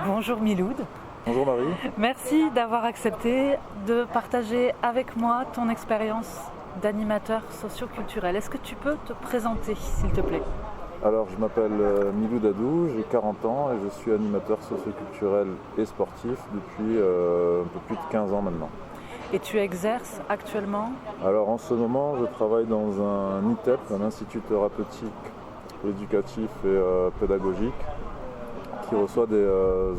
Bonjour Miloud. Bonjour Marie. Merci d'avoir accepté de partager avec moi ton expérience d'animateur socio-culturel. Est-ce que tu peux te présenter, s'il te plaît ? Alors, je m'appelle Miloud Adou, j'ai 40 ans et je suis animateur socio-culturel et sportif depuis un peu plus de 15 ans maintenant. Et tu exerces actuellement ? Alors, en ce moment, je travaille dans un ITEP, un institut thérapeutique, éducatif et pédagogique, qui reçoit des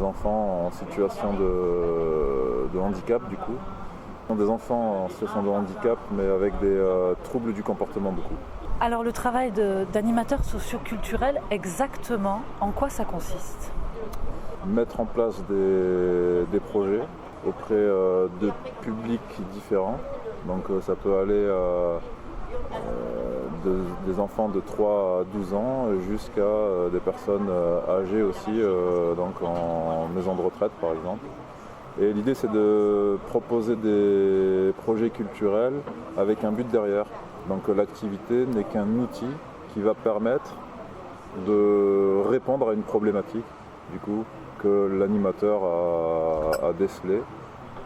enfants en situation de handicap, du coup. Des enfants en situation de handicap, mais avec des troubles du comportement, beaucoup. Alors, le travail d'animateur socio-culturel, exactement, en quoi ça consiste ? Mettre en place des projets auprès de publics différents. Donc ça peut aller des enfants de 3 à 12 ans jusqu'à des personnes âgées aussi, donc en maison de retraite par exemple. Et l'idée c'est de proposer des projets culturels avec un but derrière. Donc l'activité n'est qu'un outil qui va permettre de répondre à une problématique du coup, que l'animateur a décelé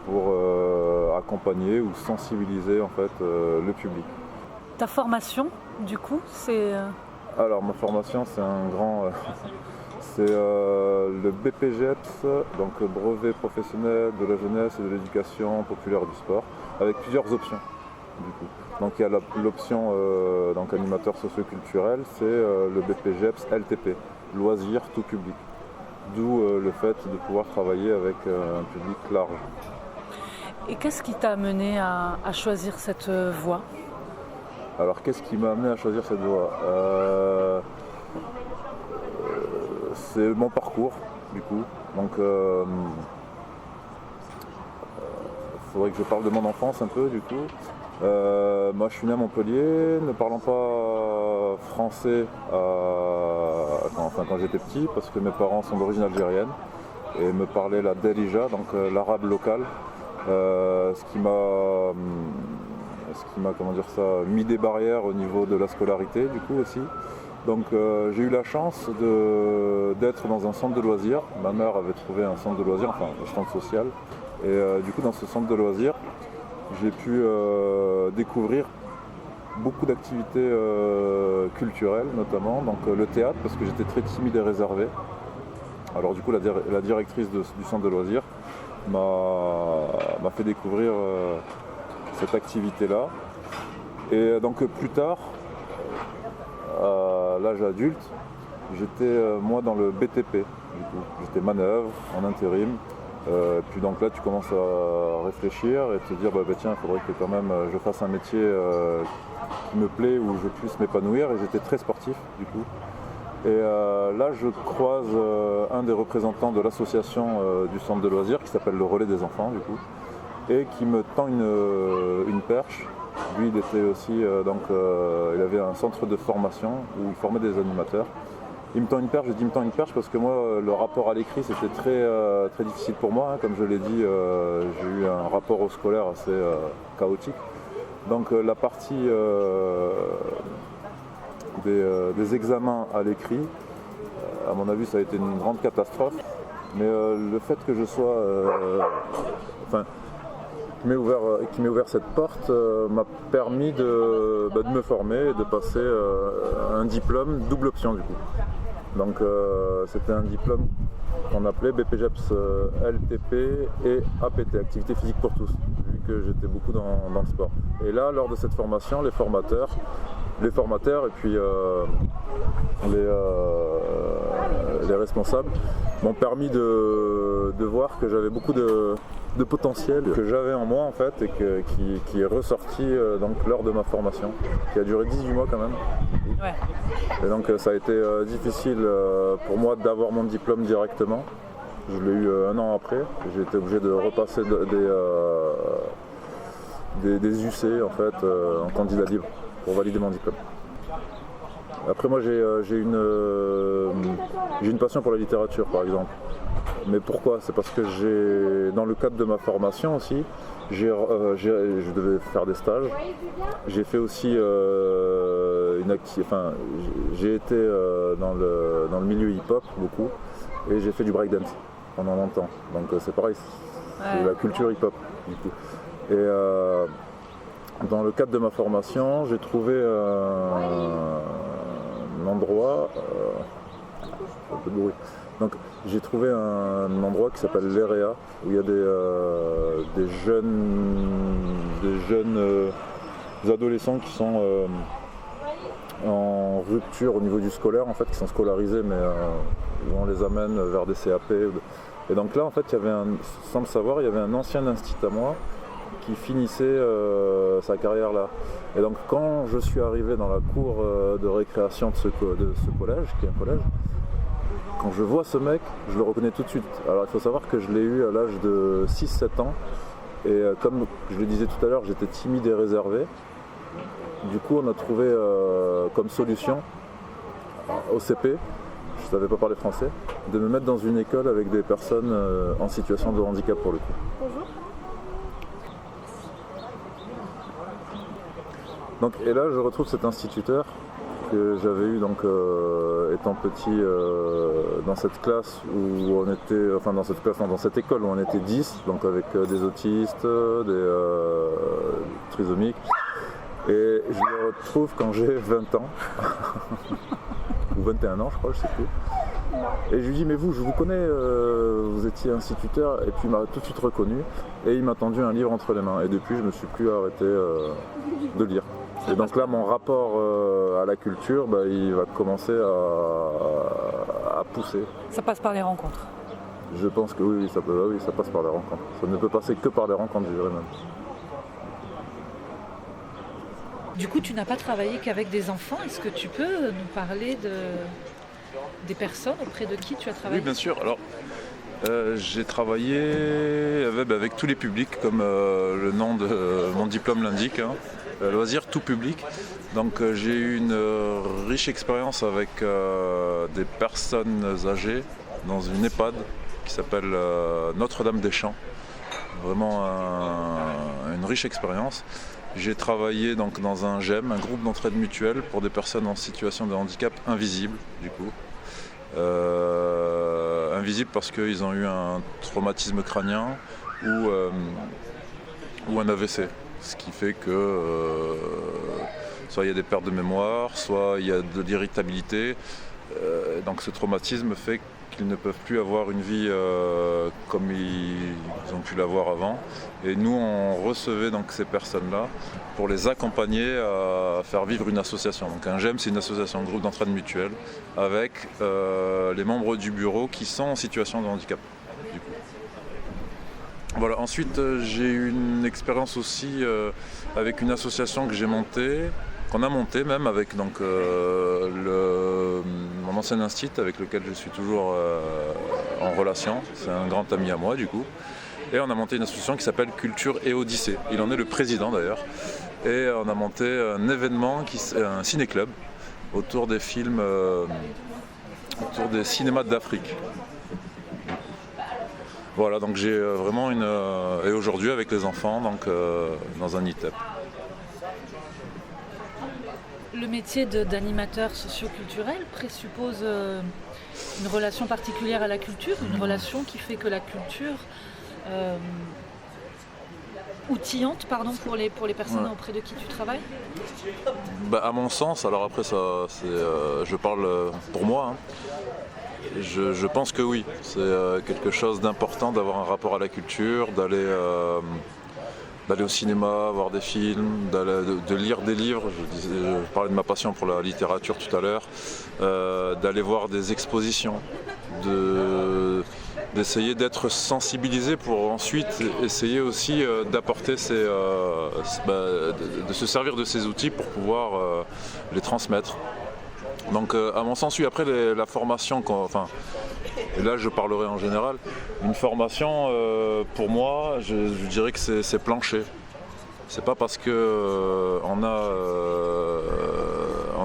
pour accompagner ou sensibiliser en fait, le public. Ta formation, du coup, c'est... Alors ma formation c'est un grand... c'est le BPGEPS, donc brevet professionnel de la jeunesse et de l'éducation populaire du sport, avec plusieurs options du coup. Donc il y a l'option donc animateur socio-culturel, c'est le BPGEPS LTP, loisirs tout public. D'où le fait de pouvoir travailler avec un public large. Et qu'est-ce qui t'a amené à choisir cette voie ? Alors qu'est-ce qui m'a amené à choisir cette voie ? C'est mon parcours du coup. Donc faudrait que je parle de mon enfance un peu du coup. Moi je suis né à Montpellier, ne parlant pas français quand j'étais petit, parce que mes parents sont d'origine algérienne et me parlaient la Darija, donc l'arabe local, ce qui m'a mis des barrières au niveau de la scolarité du coup aussi. Donc j'ai eu la chance d'être dans un centre de loisirs. Ma mère avait trouvé un centre de loisirs, enfin un centre social, et du coup dans ce centre de loisirs j'ai pu découvrir beaucoup d'activités culturelles notamment, donc le théâtre parce que j'étais très timide et réservé. Alors du coup la directrice du centre de loisirs m'a fait découvrir cette activité-là. Et donc plus tard, à l'âge adulte, j'étais moi dans le BTP du coup. J'étais manœuvre en intérim. Puis donc là tu commences à réfléchir et te dire tiens, il faudrait que quand même je fasse un métier qui me plaît, où je puisse m'épanouir, et j'étais très sportif du coup. Et là je croise un des représentants de l'association du centre de loisirs qui s'appelle le Relais des enfants du coup, et qui me tend une perche. Lui il était aussi il avait un centre de formation où il formait des animateurs. Il me tend une perche, je dis il me tend une perche parce que moi le rapport à l'écrit c'était très difficile pour moi, hein. Comme je l'ai dit, j'ai eu un rapport au scolaire assez chaotique. Donc la partie des examens à l'écrit, à mon avis ça a été une grande catastrophe. Mais le fait que je sois... qui m'ait ouvert cette porte m'a permis de me former et de passer un diplôme double option du coup. Donc c'était un diplôme qu'on appelait BPGEPS LTP et APT, activité physique pour tous, vu que j'étais beaucoup dans le sport. Et là, lors de cette formation, les formateurs et puis les responsables m'ont permis de voir que j'avais beaucoup de potentiel que j'avais en moi en fait, et qui est ressorti donc lors de ma formation, qui a duré 18 mois quand même. Ouais. Et donc ça a été difficile pour moi d'avoir mon diplôme directement. Je l'ai eu un an après. J'ai été obligé de repasser des UC en fait en candidat libre pour valider mon diplôme. Après moi j'ai une passion pour la littérature par exemple. Mais pourquoi ? C'est parce que dans le cadre de ma formation aussi, je devais faire des stages. J'ai fait aussi une j'ai été dans le milieu hip-hop beaucoup et j'ai fait du breakdance pendant longtemps. Donc c'est pareil, c'est la culture hip-hop du coup. Et dans le cadre de ma formation, j'ai trouvé un endroit. Un peu de bruit. Donc j'ai trouvé un endroit qui s'appelle l'EREA, où il y a des jeunes adolescents qui sont en rupture au niveau du scolaire, en fait, qui sont scolarisés, mais on les amène vers des CAP. Et donc là, en fait, sans le savoir, il y avait un ancien institut à moi qui finissait sa carrière là. Et donc quand je suis arrivé dans la cour de récréation de ce collège, qui est un collège, quand je vois ce mec, je le reconnais tout de suite. Alors il faut savoir que je l'ai eu à l'âge de 6-7 ans. Et comme je le disais tout à l'heure, j'étais timide et réservé. Du coup on a trouvé comme solution au CP, je ne savais pas parler français, de me mettre dans une école avec des personnes en situation de handicap pour le coup. Bonjour. Donc, et là je retrouve cet instituteur que j'avais eu donc étant petit dans cette classe où on était, enfin dans cette école où on était 10, donc avec des autistes, des trisomiques. Et je le retrouve quand j'ai 20 ans, ou 21 ans je crois, je sais plus. Et je lui dis mais je vous connais, vous étiez instituteur, et puis il m'a tout de suite reconnu et il m'a tendu un livre entre les mains. Et depuis je me suis plus arrêté de lire. Et donc là, mon rapport à la culture, il va commencer à pousser. Ça passe par les rencontres. Je pense que oui, ça passe par les rencontres. Ça ne peut passer que par les rencontres, je dirais même. Du coup, tu n'as pas travaillé qu'avec des enfants. Est-ce que tu peux nous parler des personnes auprès de qui tu as travaillé ? Oui, bien sûr. Alors, j'ai travaillé avec tous les publics, comme le nom de mon diplôme l'indique. Loisirs tout public. Donc j'ai eu une riche expérience avec des personnes âgées dans une EHPAD qui s'appelle Notre-Dame-des-Champs. Vraiment une riche expérience. J'ai travaillé donc dans un GEM, un groupe d'entraide mutuelle pour des personnes en situation de handicap invisible du coup. Invisible parce qu'ils ont eu un traumatisme crânien ou un AVC. Ce qui fait que soit il y a des pertes de mémoire, soit il y a de l'irritabilité. Donc ce traumatisme fait qu'ils ne peuvent plus avoir une vie comme ils ont pu l'avoir avant. Et nous, on recevait donc ces personnes-là pour les accompagner à faire vivre une association. Donc un GEM, c'est une association, un groupe d'entraide mutuelle, avec les membres du bureau qui sont en situation de handicap. Voilà. Ensuite, j'ai eu une expérience aussi avec une association que j'ai montée, qu'on a montée même avec donc, mon ancien institut avec lequel je suis toujours en relation. C'est un grand ami à moi du coup. Et on a monté une association qui s'appelle Culture et Odyssée. Il en est le président d'ailleurs. Et on a monté un événement, un ciné-club, autour des films, autour des cinémas d'Afrique. Voilà, donc j'ai vraiment et aujourd'hui avec les enfants, donc dans un ITEP. Le métier d'animateur socio-culturel présuppose une relation particulière à la culture, une relation qui fait que la culture outillante pour les personnes auprès de qui tu travailles ? À mon sens, alors après ça, je parle pour moi. Je pense que oui, c'est quelque chose d'important d'avoir un rapport à la culture, d'aller au cinéma, voir des films, de lire des livres. Je parlais de ma passion pour la littérature tout à l'heure, d'aller voir des expositions, d'essayer d'être sensibilisé pour ensuite essayer aussi d'apporter de se servir de ces outils pour pouvoir les transmettre. Donc à mon sens, oui, après la formation, et là je parlerai en général, une formation pour moi, je dirais que c'est plancher. C'est pas parce que on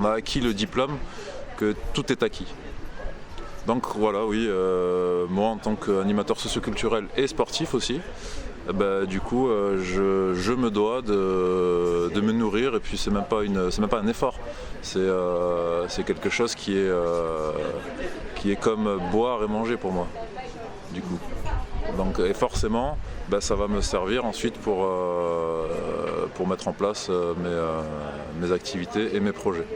a acquis le diplôme que tout est acquis. Donc voilà, oui, moi en tant qu'animateur socioculturel et sportif aussi, du coup, je me dois de me nourrir, et puis c'est même pas un effort. C'est quelque chose qui est comme boire et manger pour moi, du coup. Donc, et forcément, ça va me servir ensuite pour mettre en place mes activités et mes projets.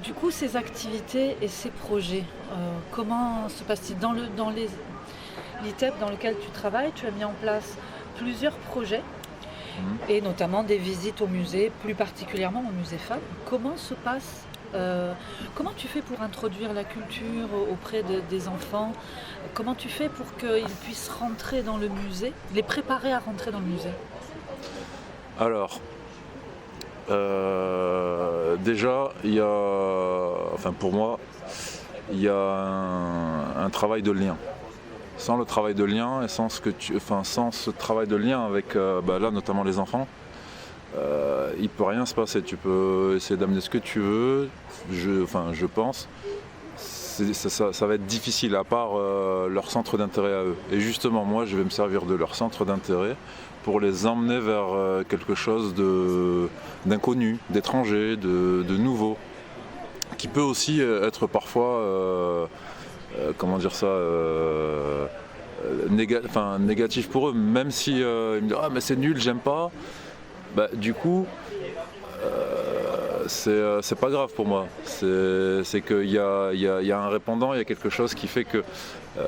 Du coup, ces activités et ces projets, comment se passe-t-il dans l'ITEP dans lequel tu travailles? Tu as mis en place plusieurs projets et notamment des visites au musée, plus particulièrement au musée Fabre. Comment tu fais pour introduire la culture auprès des enfants? Comment tu fais pour qu'ils puissent rentrer dans le musée, les préparer à rentrer dans le musée? Alors, déjà, il y a, pour moi, il y a un travail de lien. Sans le travail de lien et sans ce travail de lien avec là notamment les enfants, il peut rien se passer. Tu peux essayer d'amener ce que tu veux, je pense. Ça va être difficile à part leur centre d'intérêt à eux. Et justement, moi, je vais me servir de leur centre d'intérêt pour les emmener vers quelque chose d'inconnu, d'étranger, de nouveau, qui peut aussi être parfois, négatif pour eux, même si ils me disent mais c'est nul, j'aime pas. Du coup, c'est pas grave pour moi. C'est qu'il y a un répondant, il y a quelque chose qui fait que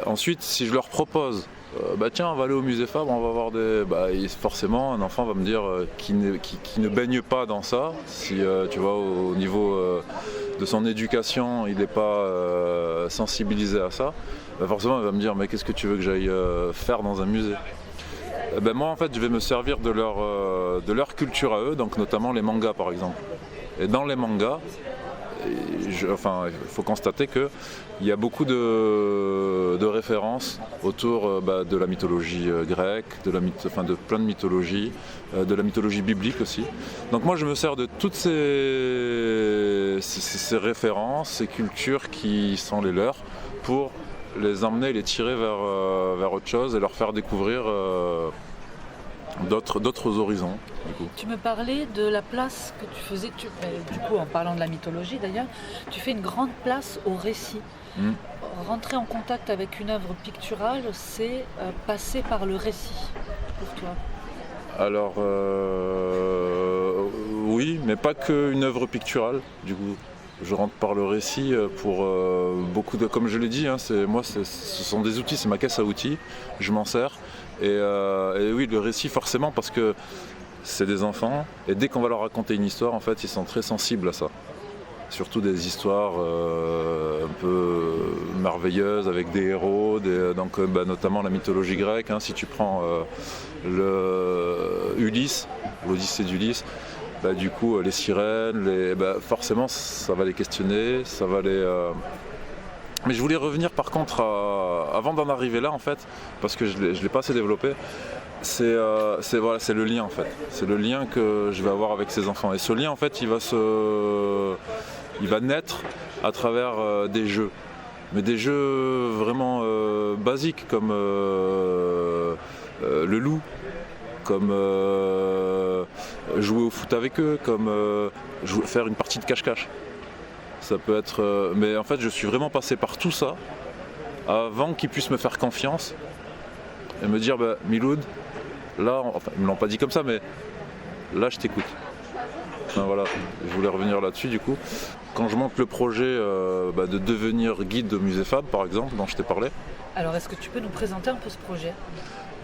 ensuite, si je leur propose tiens, on va aller au musée Fabre, on va voir forcément un enfant va me dire qui ne baigne pas dans ça, si tu vois, au niveau de son éducation, il n'est pas sensibilisé à ça, forcément il va me dire mais qu'est-ce que tu veux que j'aille faire dans un musée? Moi en fait je vais me servir de leur culture à eux, donc notamment les mangas par exemple. Et dans les mangas, il faut constater qu'il y a beaucoup de références autour de la mythologie grecque, de plein de mythologies, de la mythologie biblique aussi. Donc moi je me sers de toutes ces références, ces cultures qui sont les leurs, pour les emmener, les tirer vers autre chose et leur faire découvrir d'autres horizons. Du coup. Tu me parlais de la place que tu faisais, du coup en parlant de la mythologie d'ailleurs, tu fais une grande place au récit. Rentrer en contact avec une œuvre picturale, c'est passer par le récit pour toi? Alors oui, mais pas qu'une œuvre picturale du coup. Je rentre par le récit pour beaucoup de... Comme je l'ai dit, ce sont des outils, c'est ma caisse à outils, je m'en sers. Et oui, le récit forcément, parce que c'est des enfants, et dès qu'on va leur raconter une histoire, en fait, ils sont très sensibles à ça. Surtout des histoires un peu merveilleuses, avec des héros, notamment la mythologie grecque. Si tu prends l'Ulysse, l'Odyssée d'Ulysse, du coup les sirènes, forcément ça va les questionner, ça va les... Mais je voulais revenir par contre, avant d'en arriver là en fait, parce que je l'ai pas assez développé, c'est le lien en fait. C'est le lien que je vais avoir avec ces enfants. Et ce lien en fait il va naître à travers des jeux. Mais des jeux vraiment basiques comme le loup, comme jouer au foot avec eux, comme faire une partie de cache-cache. Ça peut être... mais en fait, je suis vraiment passé par tout ça avant qu'ils puissent me faire confiance et me dire Miloud, là, ils me l'ont pas dit comme ça, mais là, je t'écoute. Voilà, je voulais revenir là-dessus du coup. Quand je monte le projet de devenir guide au musée Fabre, par exemple, dont je t'ai parlé. Alors, est-ce que tu peux nous présenter un peu ce projet ?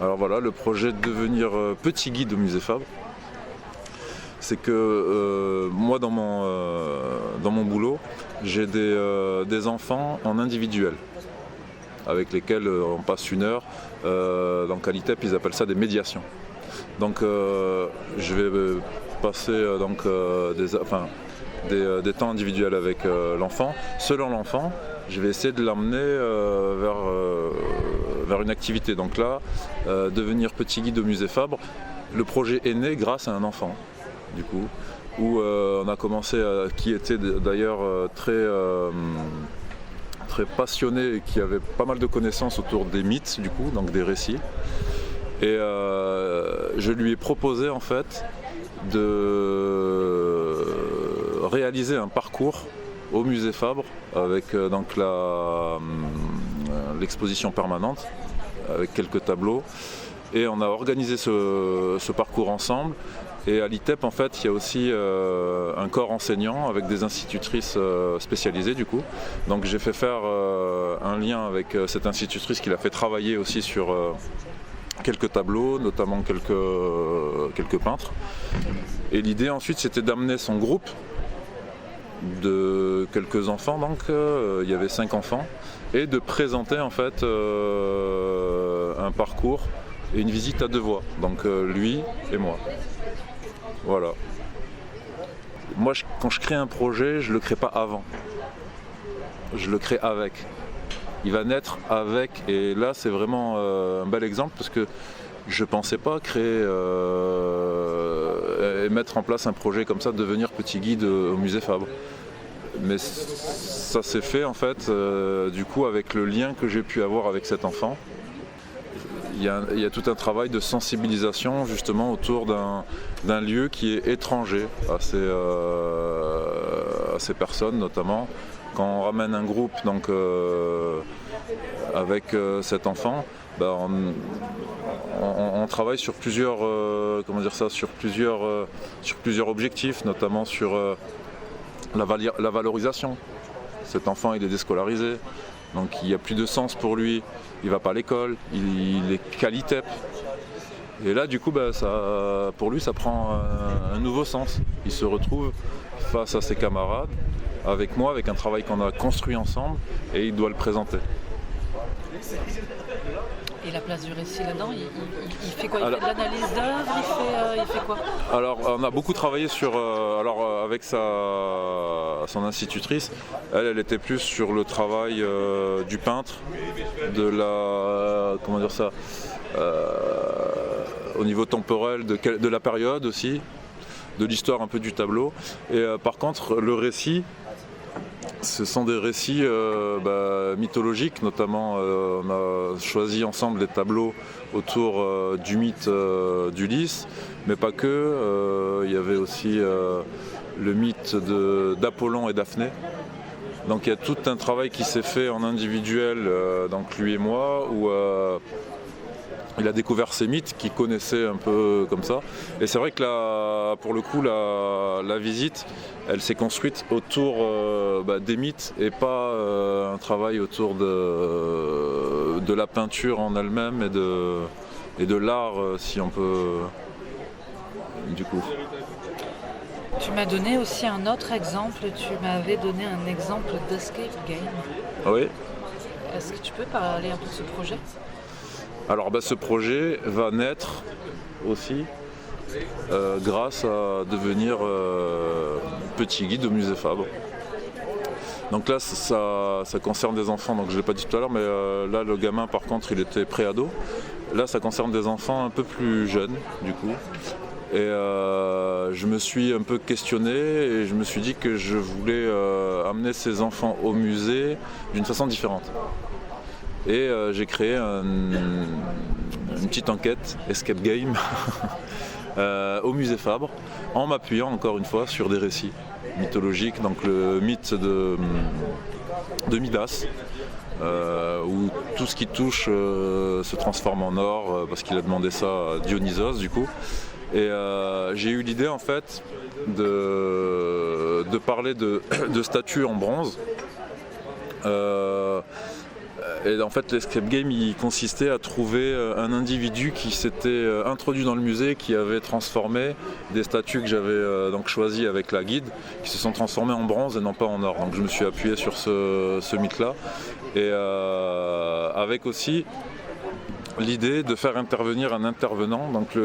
Alors voilà, le projet de devenir petit guide au musée Fabre, c'est que moi dans mon boulot, j'ai des enfants en individuel avec lesquels on passe une heure. Donc à l'ITEP, ils appellent ça des médiations. Donc je vais passer des temps individuels avec l'enfant. Selon l'enfant, je vais essayer de l'emmener vers une activité. Donc là, devenir petit guide au musée Fabre, le projet est né grâce à un enfant, du coup, où on a commencé, qui était d'ailleurs très passionné et qui avait pas mal de connaissances autour des mythes, du coup, donc des récits. Et je lui ai proposé en fait de réaliser un parcours au musée Fabre avec donc l'exposition permanente avec quelques tableaux. Et on a organisé ce parcours ensemble. Et à l'ITEP, en fait, il y a aussi un corps enseignant avec des institutrices spécialisées du coup. Donc j'ai fait faire un lien avec cette institutrice qui l'a fait travailler aussi sur quelques tableaux, notamment quelques peintres. Et l'idée ensuite, c'était d'amener son groupe de quelques enfants, donc il y avait 5 enfants, et de présenter en fait un parcours et une visite à 2 voix, donc lui et moi. Voilà. Moi, quand je crée un projet, je ne le crée pas avant. Je le crée avec. Il va naître avec. Et là, c'est vraiment un bel exemple parce que je ne pensais pas créer et mettre en place un projet comme ça, devenir petit guide au musée Fabre. Mais ça s'est fait en fait, du coup, avec le lien que j'ai pu avoir avec cet enfant. Il y a tout un travail de sensibilisation justement autour d'un lieu qui est étranger à ces personnes notamment. Quand on ramène un groupe donc, avec cet enfant, ben, on travaille sur plusieurs, sur plusieurs objectifs, notamment sur la valorisation. Cet enfant il est déscolarisé. Donc il n'y a plus de sens pour lui, il ne va pas à l'école, il est qu'à l'ITEP. Et là du coup pour lui ça prend un nouveau sens. Il se retrouve face à ses camarades, avec moi, avec un travail qu'on a construit ensemble et il doit le présenter. Et la place du récit là-dedans, il fait quoi? Il fait de l'analyse d'œuvre, il fait quoi? Alors on a beaucoup travaillé sur, avec son institutrice, elle était plus sur le travail du peintre, au niveau temporel de la période aussi, de l'histoire un peu du tableau. Et par contre le récit, ce sont des récits mythologiques, notamment on a choisi ensemble des tableaux autour du mythe d'Ulysse, mais pas que, il y avait aussi le mythe d'Apollon et Daphné. Donc il y a tout un travail qui s'est fait en individuel, donc lui et moi, où il a découvert ces mythes qu'il connaissait un peu comme ça. Et c'est vrai que là, pour le coup, la visite, elle s'est construite autour des mythes et pas un travail autour de la peinture en elle-même et de l'art, si on peut, du coup. Tu m'as donné aussi un autre exemple, tu m'avais donné un exemple d'escape game. Oui. Est-ce que tu peux parler un peu de ce projet ? Alors ce projet va naître aussi grâce à devenir petit guide au musée Fabre. Donc là ça concerne des enfants, donc je ne l'ai pas dit tout à l'heure, mais là le gamin par contre il était pré-ado. Là ça concerne des enfants un peu plus jeunes du coup. Et je me suis un peu questionné et je me suis dit que je voulais amener ces enfants au musée d'une façon différente. Et j'ai créé une petite enquête escape game au musée Fabre en m'appuyant encore une fois sur des récits mythologiques, donc le mythe de Midas où tout ce qui touche se transforme en or parce qu'il a demandé ça à Dionysos du coup. Et j'ai eu l'idée en fait de parler de statues en bronze. Et en fait l'escape game il consistait à trouver un individu qui s'était introduit dans le musée, qui avait transformé des statues que j'avais donc choisies avec la guide, qui se sont transformées en bronze et non pas en or. Donc je me suis appuyé sur ce mythe-là. Et avec aussi l'idée de faire intervenir un intervenant. Donc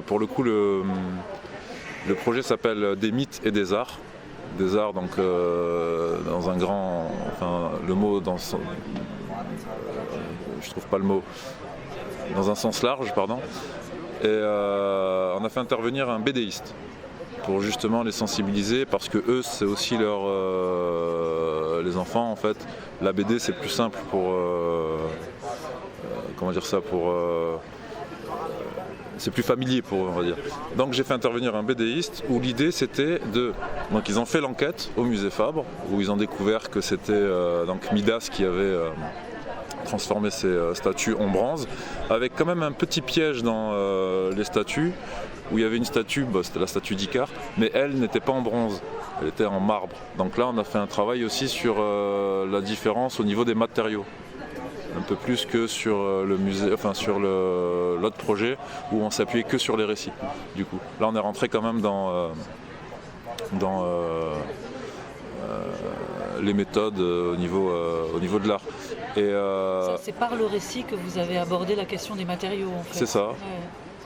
pour le coup le projet s'appelle Des mythes et des arts. Des arts donc dans un grand, enfin le mot dans son, je trouve pas le mot, dans un sens large pardon. Et on a fait intervenir un BDiste pour justement les sensibiliser parce que eux c'est aussi les enfants en fait. La BD c'est plus simple pour c'est plus familier pour eux, on va dire. Donc j'ai fait intervenir un BDiste où l'idée c'était de... Donc ils ont fait l'enquête au musée Fabre, où ils ont découvert que c'était donc Midas qui avait transformé ces statues en bronze, avec quand même un petit piège dans les statues, où il y avait une statue, c'était la statue d'Icare, mais elle n'était pas en bronze, elle était en marbre. Donc là on a fait un travail aussi sur la différence au niveau des matériaux. Un peu plus que sur le musée, enfin sur l'autre projet où on s'appuyait que sur les récits. Du coup, là on est rentré quand même dans les méthodes au niveau de l'art. Et c'est par le récit que vous avez abordé la question des matériaux. En fait. C'est ça. Ouais.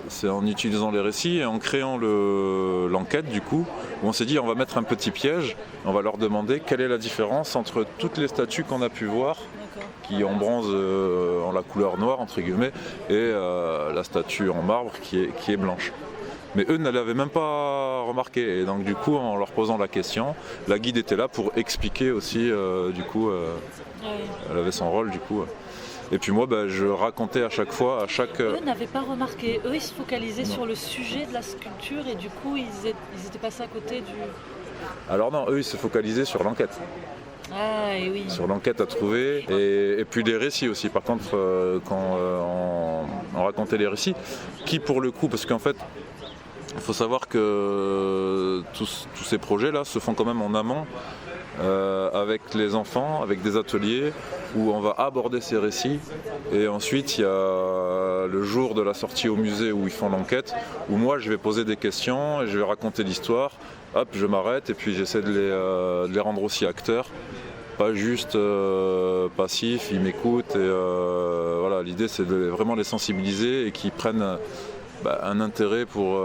C'est en utilisant les récits et en créant l'enquête du coup, où on s'est dit on va mettre un petit piège, on va leur demander quelle est la différence entre toutes les statues qu'on a pu voir, qui en bronze ont la couleur noire entre guillemets, et la statue en marbre qui est blanche. Mais eux ne l'avaient même pas remarqué, et donc du coup en leur posant la question, la guide était là pour expliquer aussi du coup, elle avait son rôle du coup. Et puis moi, je racontais à chaque fois, Eux n'avaient pas remarqué. Eux, ils se focalisaient sur le sujet de la sculpture et du coup, ils étaient passés à côté du... Alors non, eux, ils se focalisaient sur l'enquête. Ah, et oui. Sur l'enquête à trouver et puis les récits aussi. Par contre, quand on racontait les récits, qui pour le coup, parce qu'en fait, il faut savoir que tous ces projets-là se font quand même en amont. Avec les enfants, avec des ateliers où on va aborder ces récits et ensuite il y a le jour de la sortie au musée où ils font l'enquête où moi je vais poser des questions et je vais raconter l'histoire, hop je m'arrête et puis j'essaie de les rendre aussi acteurs, pas juste passifs, ils m'écoutent et voilà, l'idée c'est de vraiment les sensibiliser et qu'ils prennent un intérêt pour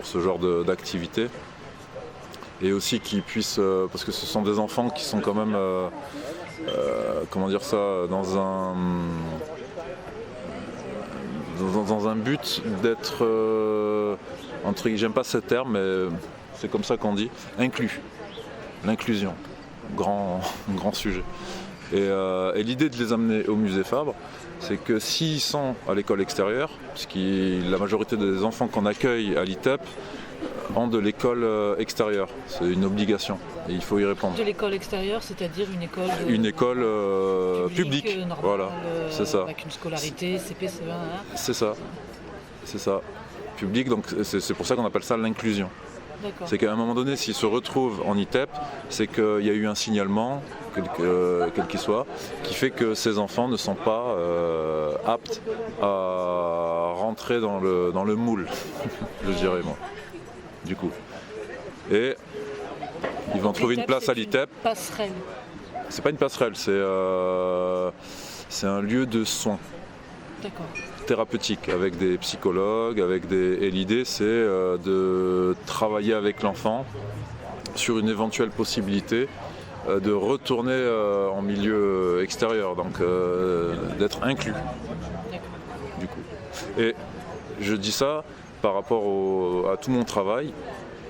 ce genre d'activité. Et aussi qu'ils puissent, parce que ce sont des enfants qui sont quand même, comment dire ça, dans un but d'être, j'aime pas ce terme, mais c'est comme ça qu'on dit, inclus, l'inclusion, grand sujet. Et l'idée de les amener au musée Fabre, c'est que s'ils sont à l'école extérieure, parce que la majorité des enfants qu'on accueille à l'ITEP, de l'école extérieure, c'est une obligation et il faut y répondre. De l'école extérieure, c'est-à-dire une école publique, normale, voilà, c'est ça. Avec une scolarité, CP, CE1. C'est ça, public, donc c'est pour ça qu'on appelle ça l'inclusion. D'accord. C'est qu'à un moment donné, s'ils se retrouvent en ITEP, c'est qu'il y a eu un signalement, quel qu'il soit, qui fait que ces enfants ne sont pas aptes à rentrer dans le moule, je dirais moi. Du coup. Et ils vont trouver une place à l'ITEP. Passerelle. C'est pas une passerelle, c'est un lieu de soins. D'accord. Thérapeutique avec des psychologues, et l'idée c'est de travailler avec l'enfant sur une éventuelle possibilité de retourner en milieu extérieur, donc d'être inclus. Du coup. Et je dis ça par rapport à tout mon travail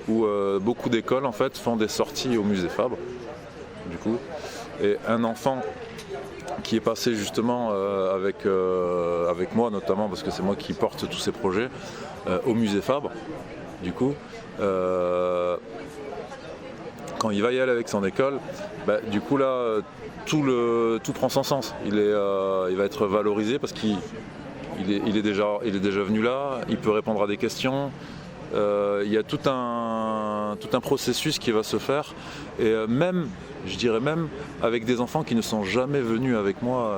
où beaucoup d'écoles en fait font des sorties au musée Fabre du coup, et un enfant qui est passé justement avec moi notamment parce que c'est moi qui porte tous ces projets au musée Fabre du coup, quand il va y aller avec son école, du coup là tout prend son sens, il va être valorisé parce qu'il est déjà venu là, il peut répondre à des questions, il y a tout un processus qui va se faire et je dirais même avec des enfants qui ne sont jamais venus avec moi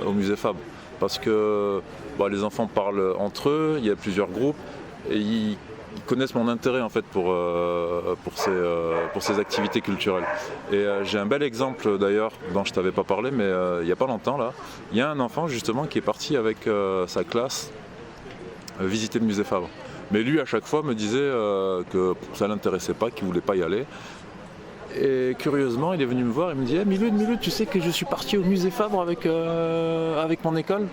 au musée Fabre parce que les enfants parlent entre eux, il y a plusieurs groupes et ils connaissent mon intérêt en fait pour ces activités culturelles. Et j'ai un bel exemple d'ailleurs dont je t'avais pas parlé mais il n'y a pas longtemps là, il y a un enfant justement qui est parti avec sa classe visiter le musée Fabre. Mais lui à chaque fois me disait que ça l'intéressait pas, qu'il voulait pas y aller. Et curieusement il est venu me voir et me dit Milud, tu sais que je suis parti au musée Fabre avec mon école ?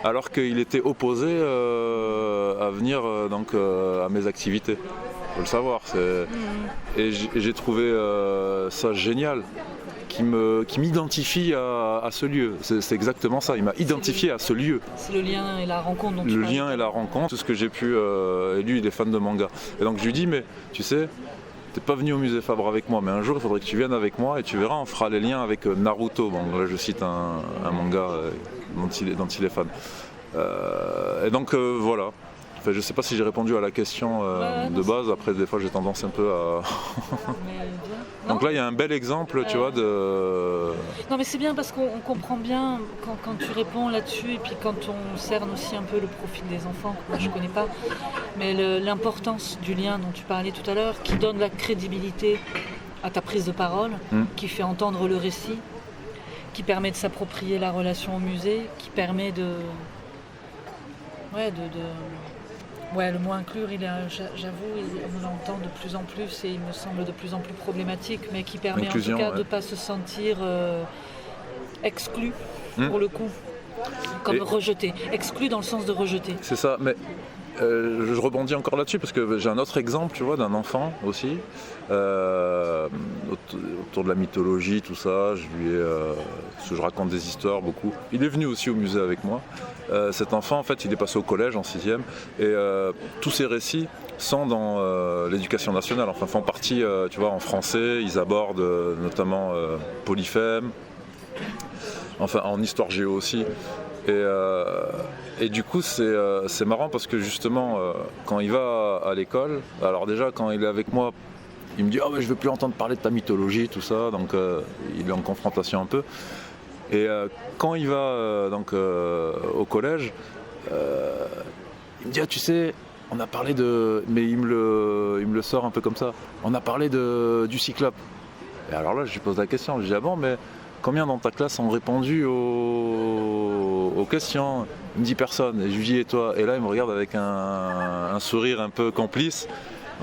Alors qu'il était opposé à venir à mes activités. Il faut le savoir. Et j'ai trouvé ça génial qui m'identifie à ce lieu. C'est exactement ça, il m'a identifié à ce lieu. C'est le lien et la rencontre dont tu Le parles. lien et la rencontre, tout ce que j'ai pu... et lui, il est fan de manga. Et donc je lui dis, mais tu sais, t'es pas venu au musée Fabre avec moi, mais un jour, il faudrait que tu viennes avec moi et tu verras, on fera les liens avec Naruto. Bon, là, je cite un manga dont il est fan. Et donc, voilà. Enfin, je sais pas si j'ai répondu à la question de base, après des fois j'ai tendance un peu à... Donc là il y a un bel exemple, tu vois, de... Non mais c'est bien parce qu'on comprend bien quand tu réponds là-dessus et puis quand on cerne aussi un peu le profil des enfants, que moi je connais pas, mais l'importance du lien dont tu parlais tout à l'heure, qui donne la crédibilité à ta prise de parole, qui fait entendre le récit, qui permet de s'approprier la relation au musée, qui permet de... Ouais, le mot inclure, j'avoue, on l'entend de plus en plus et il me semble de plus en plus problématique, mais qui permet L'inclusion, en tout cas de ne pas se sentir exclu, pour le coup, comme rejeté. Exclu dans le sens de rejeté. C'est ça, mais je rebondis encore là-dessus parce que j'ai un autre exemple, tu vois, d'un enfant aussi, autour de la mythologie, tout ça. Parce que je raconte des histoires beaucoup. Il est venu aussi au musée avec moi. Cet enfant, en fait, il est passé au collège en 6e et tous ces récits sont dans l'éducation nationale, enfin font partie, tu vois, en français. Ils abordent notamment Polyphème, enfin en histoire géo aussi. Et du coup c'est marrant parce que justement quand il va à l'école, alors déjà quand il est avec moi, il me dit mais je veux plus entendre parler de ta mythologie, tout ça, donc il est en confrontation un peu. Et quand il va au collège, il me dit tu sais, on a parlé de... Mais il me le sort un peu comme ça. On a parlé du Cyclope. Et alors là je lui pose la question, je lui dis bon mais combien dans ta classe ont répondu aux questions? Il me dit personne. Et je lui dis et toi? Et là il me regarde avec un sourire un peu complice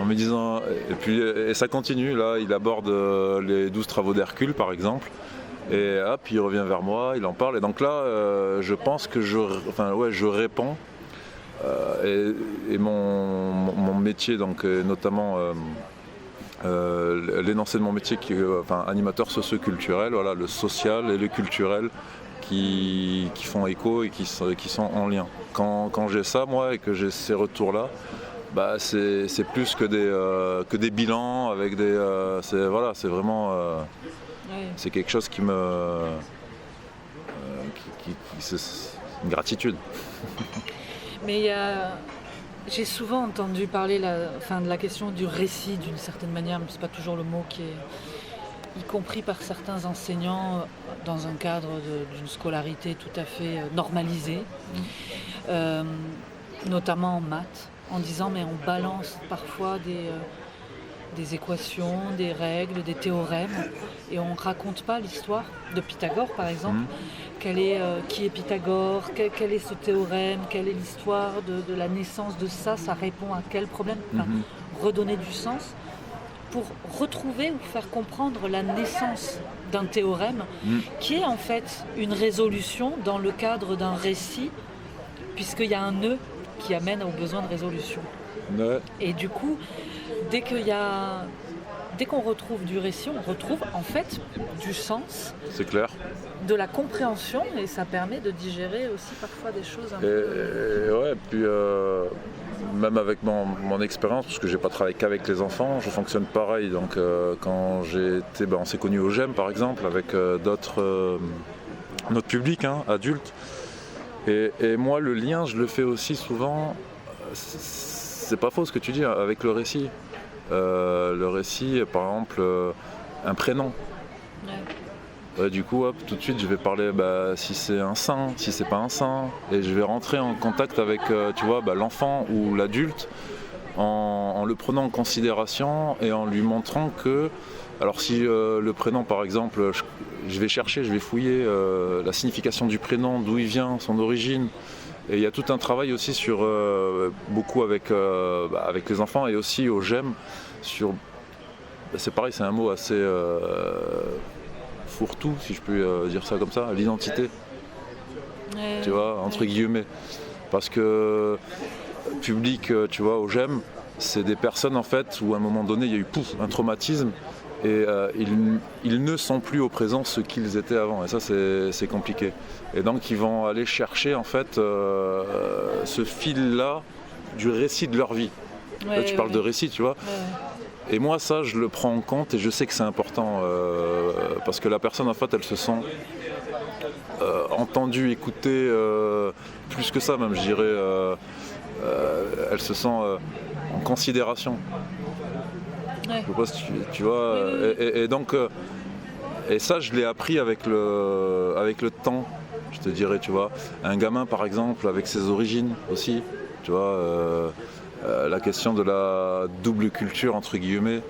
en me disant... Et ça continue, là il aborde les 12 travaux d'Hercule par exemple. Et hop, il revient vers moi, il en parle. Et donc là je pense que je réponds. Et mon métier, donc notamment... l'énoncé de mon métier qui est animateur socio-culturel, voilà, le social et le culturel qui font écho et qui sont en lien. Quand j'ai ça moi et que j'ai ces retours là, c'est plus que des bilans avec des c'est vraiment c'est quelque chose qui me c'est une gratitude. Mais j'ai souvent entendu parler de la question du récit d'une certaine manière, mais c'est pas toujours le mot qui est, y compris par certains enseignants dans un cadre d'une scolarité tout à fait normalisée, notamment en maths, en disant mais on balance parfois des équations, des règles, des théorèmes, et on ne raconte pas l'histoire de Pythagore par exemple. Qui est Pythagore, quel est ce théorème, quelle est l'histoire de la naissance de ça répond à quel problème, redonner du sens pour retrouver ou faire comprendre la naissance d'un théorème qui est en fait une résolution dans le cadre d'un récit, puisqu'il y a un nœud qui amène au besoin de résolution. Ouais. Et du coup, dès qu'on retrouve du récit, on retrouve en fait du sens. C'est clair. De la compréhension, et ça permet de digérer aussi parfois des choses un peu... Ouais, puis même avec mon expérience, parce que j'ai pas travaillé qu'avec les enfants, je fonctionne pareil. Donc quand j'ai été, on s'est connus au GEM par exemple, avec notre public, adultes. Et moi le lien, je le fais aussi souvent, c'est pas faux ce que tu dis, avec le récit. Le récit, par exemple, un prénom. Ouais. Du coup, hop, tout de suite, je vais parler si c'est un saint, si c'est pas un saint, et je vais rentrer en contact avec, l'enfant ou l'adulte en le prenant en considération et en lui montrant que, alors si le prénom, par exemple, je vais chercher, je vais fouiller la signification du prénom, d'où il vient, son origine. Et il y a tout un travail aussi sur beaucoup avec les enfants et aussi au GEM sur, c'est pareil, c'est un mot assez fourre-tout, si je peux dire ça comme ça, l'identité, tu vois, entre guillemets, parce que public, tu vois, au GEM, c'est des personnes en fait où à un moment donné il y a eu un traumatisme Et ils ne sont plus au présent ce qu'ils étaient avant, et ça c'est compliqué. Et donc ils vont aller chercher en fait ce fil-là du récit de leur vie. Ouais, Là, tu parles de récit, tu vois. Ouais. Et moi ça je le prends en compte et je sais que c'est important parce que la personne en fait elle se sent entendue, écoutée, plus que ça même je dirais, elle se sent en considération. Ouais. Je sais pas si tu vois, et donc et ça je l'ai appris avec le temps, je te dirais, tu vois. Un gamin par exemple avec ses origines aussi, tu vois, la question de la double culture entre guillemets,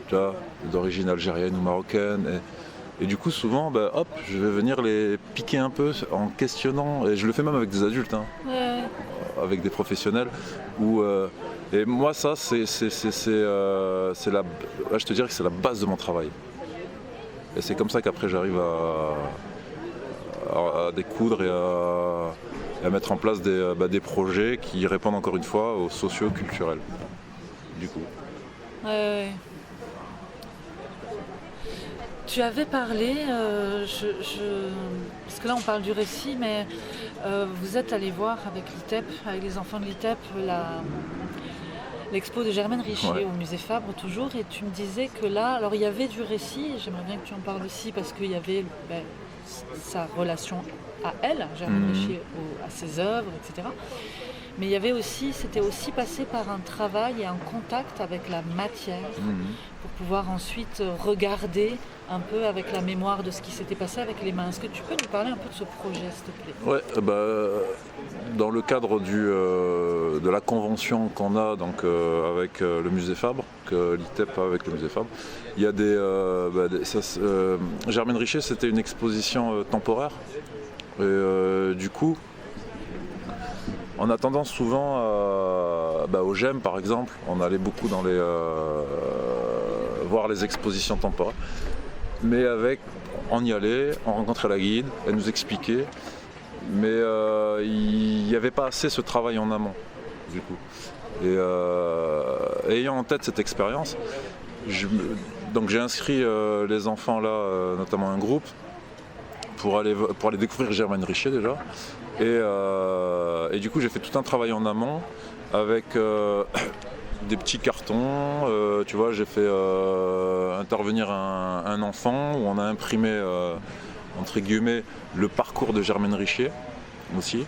tu vois, d'origine algérienne ou marocaine, et du coup souvent hop, je vais venir les piquer un peu en questionnant, et je le fais même avec des adultes, hein, Ouais. avec des professionnels, et moi ça c'est je te dirais que c'est la base de mon travail. Et c'est comme ça qu'après j'arrive à découdre et à mettre en place des projets qui répondent encore une fois aux socio-culturels. Du coup. Ouais. Tu avais parlé, parce que là on parle du récit, mais vous êtes allé voir avec l'ITEP, avec les enfants de l'ITEP, l'expo de Germaine Richier au musée Fabre toujours, et tu me disais que là, alors il y avait du récit, j'aimerais bien que tu en parles aussi, parce qu'il y avait sa relation à elle, Germaine Richier, à ses œuvres, etc. Mais il y avait aussi, c'était aussi passé par un travail et un contact avec la matière pour pouvoir ensuite regarder un peu avec la mémoire de ce qui s'était passé avec les mains. Est-ce que tu peux nous parler un peu de ce projet, s'il te plaît ? Ouais, dans le cadre de la convention qu'on a donc, avec le musée Fabre, que l'ITEP a avec le musée Fabre, il y a Germaine Richier, c'était une exposition temporaire. Et du coup, on a tendance souvent au GEM par exemple, on allait beaucoup dans voir les expositions temporaires, mais on y allait, on rencontrait la guide, elle nous expliquait, mais il n'y avait pas assez ce travail en amont du coup. Et ayant en tête cette expérience, donc j'ai inscrit les enfants là, notamment un groupe, pour aller découvrir Germaine Richier déjà. Et du coup j'ai fait tout un travail en amont avec des petits cartons, tu vois, j'ai fait intervenir un enfant où on a imprimé entre guillemets le parcours de Germaine Richier aussi.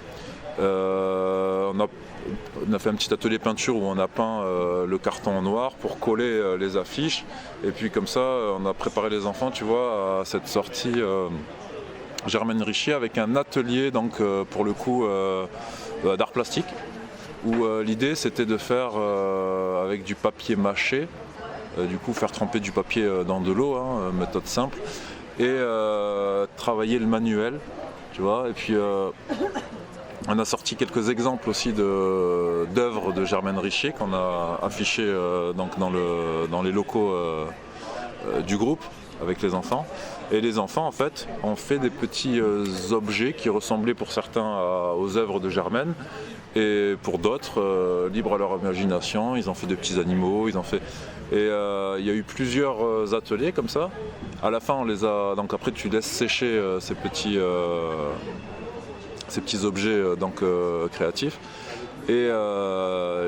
On a fait un petit atelier peinture où on a peint le carton en noir pour coller les affiches, et puis comme ça on a préparé les enfants, tu vois, à cette sortie Germaine Richier avec un atelier donc pour le coup d'art plastique où l'idée c'était de faire avec du papier mâché, du coup faire tremper du papier dans de l'eau, méthode simple, et travailler le manuel, tu vois, et puis on a sorti quelques exemples aussi d'œuvres de Germaine Richier qu'on a affichées donc dans les locaux du groupe avec les enfants. Et les enfants en fait ont fait des petits objets qui ressemblaient pour certains aux œuvres de Germaine, et pour d'autres, libre à leur imagination, ils ont fait des petits animaux, et il y a eu plusieurs ateliers comme ça. À la fin on les a, donc après tu laisses sécher ces petits objets créatifs. Et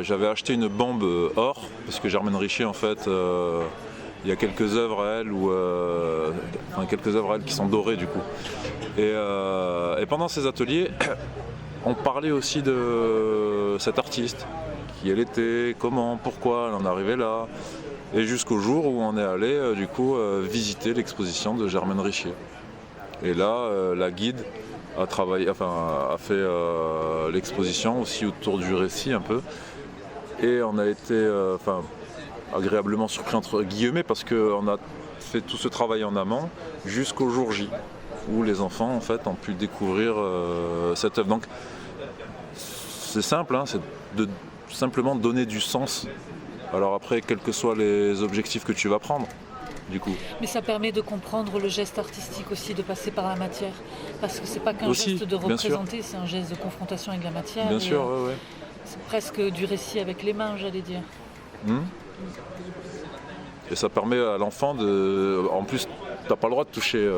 j'avais acheté une bombe or, parce que Germaine Richier en fait il y a quelques œuvres à elle qui sont dorées du coup. Et pendant ces ateliers, on parlait aussi de cette artiste, qui elle était, comment, pourquoi elle en arrivait là, et jusqu'au jour où on est allé visiter l'exposition de Germaine Richier. Et là, la guide a fait l'exposition aussi autour du récit un peu, et on a été agréablement surpris entre guillemets, parce qu'on a fait tout ce travail en amont jusqu'au jour J où les enfants en fait ont pu découvrir cette œuvre. Donc c'est simple, c'est de simplement donner du sens. Alors après, quels que soient les objectifs que tu vas prendre, du coup. Mais ça permet de comprendre le geste artistique aussi, de passer par la matière, parce que c'est pas qu'un geste de représenter, c'est un geste de confrontation avec la matière. Bien sûr, ouais. C'est presque du récit avec les mains, j'allais dire. Et ça permet à l'enfant de... En plus, t'as pas le droit de toucher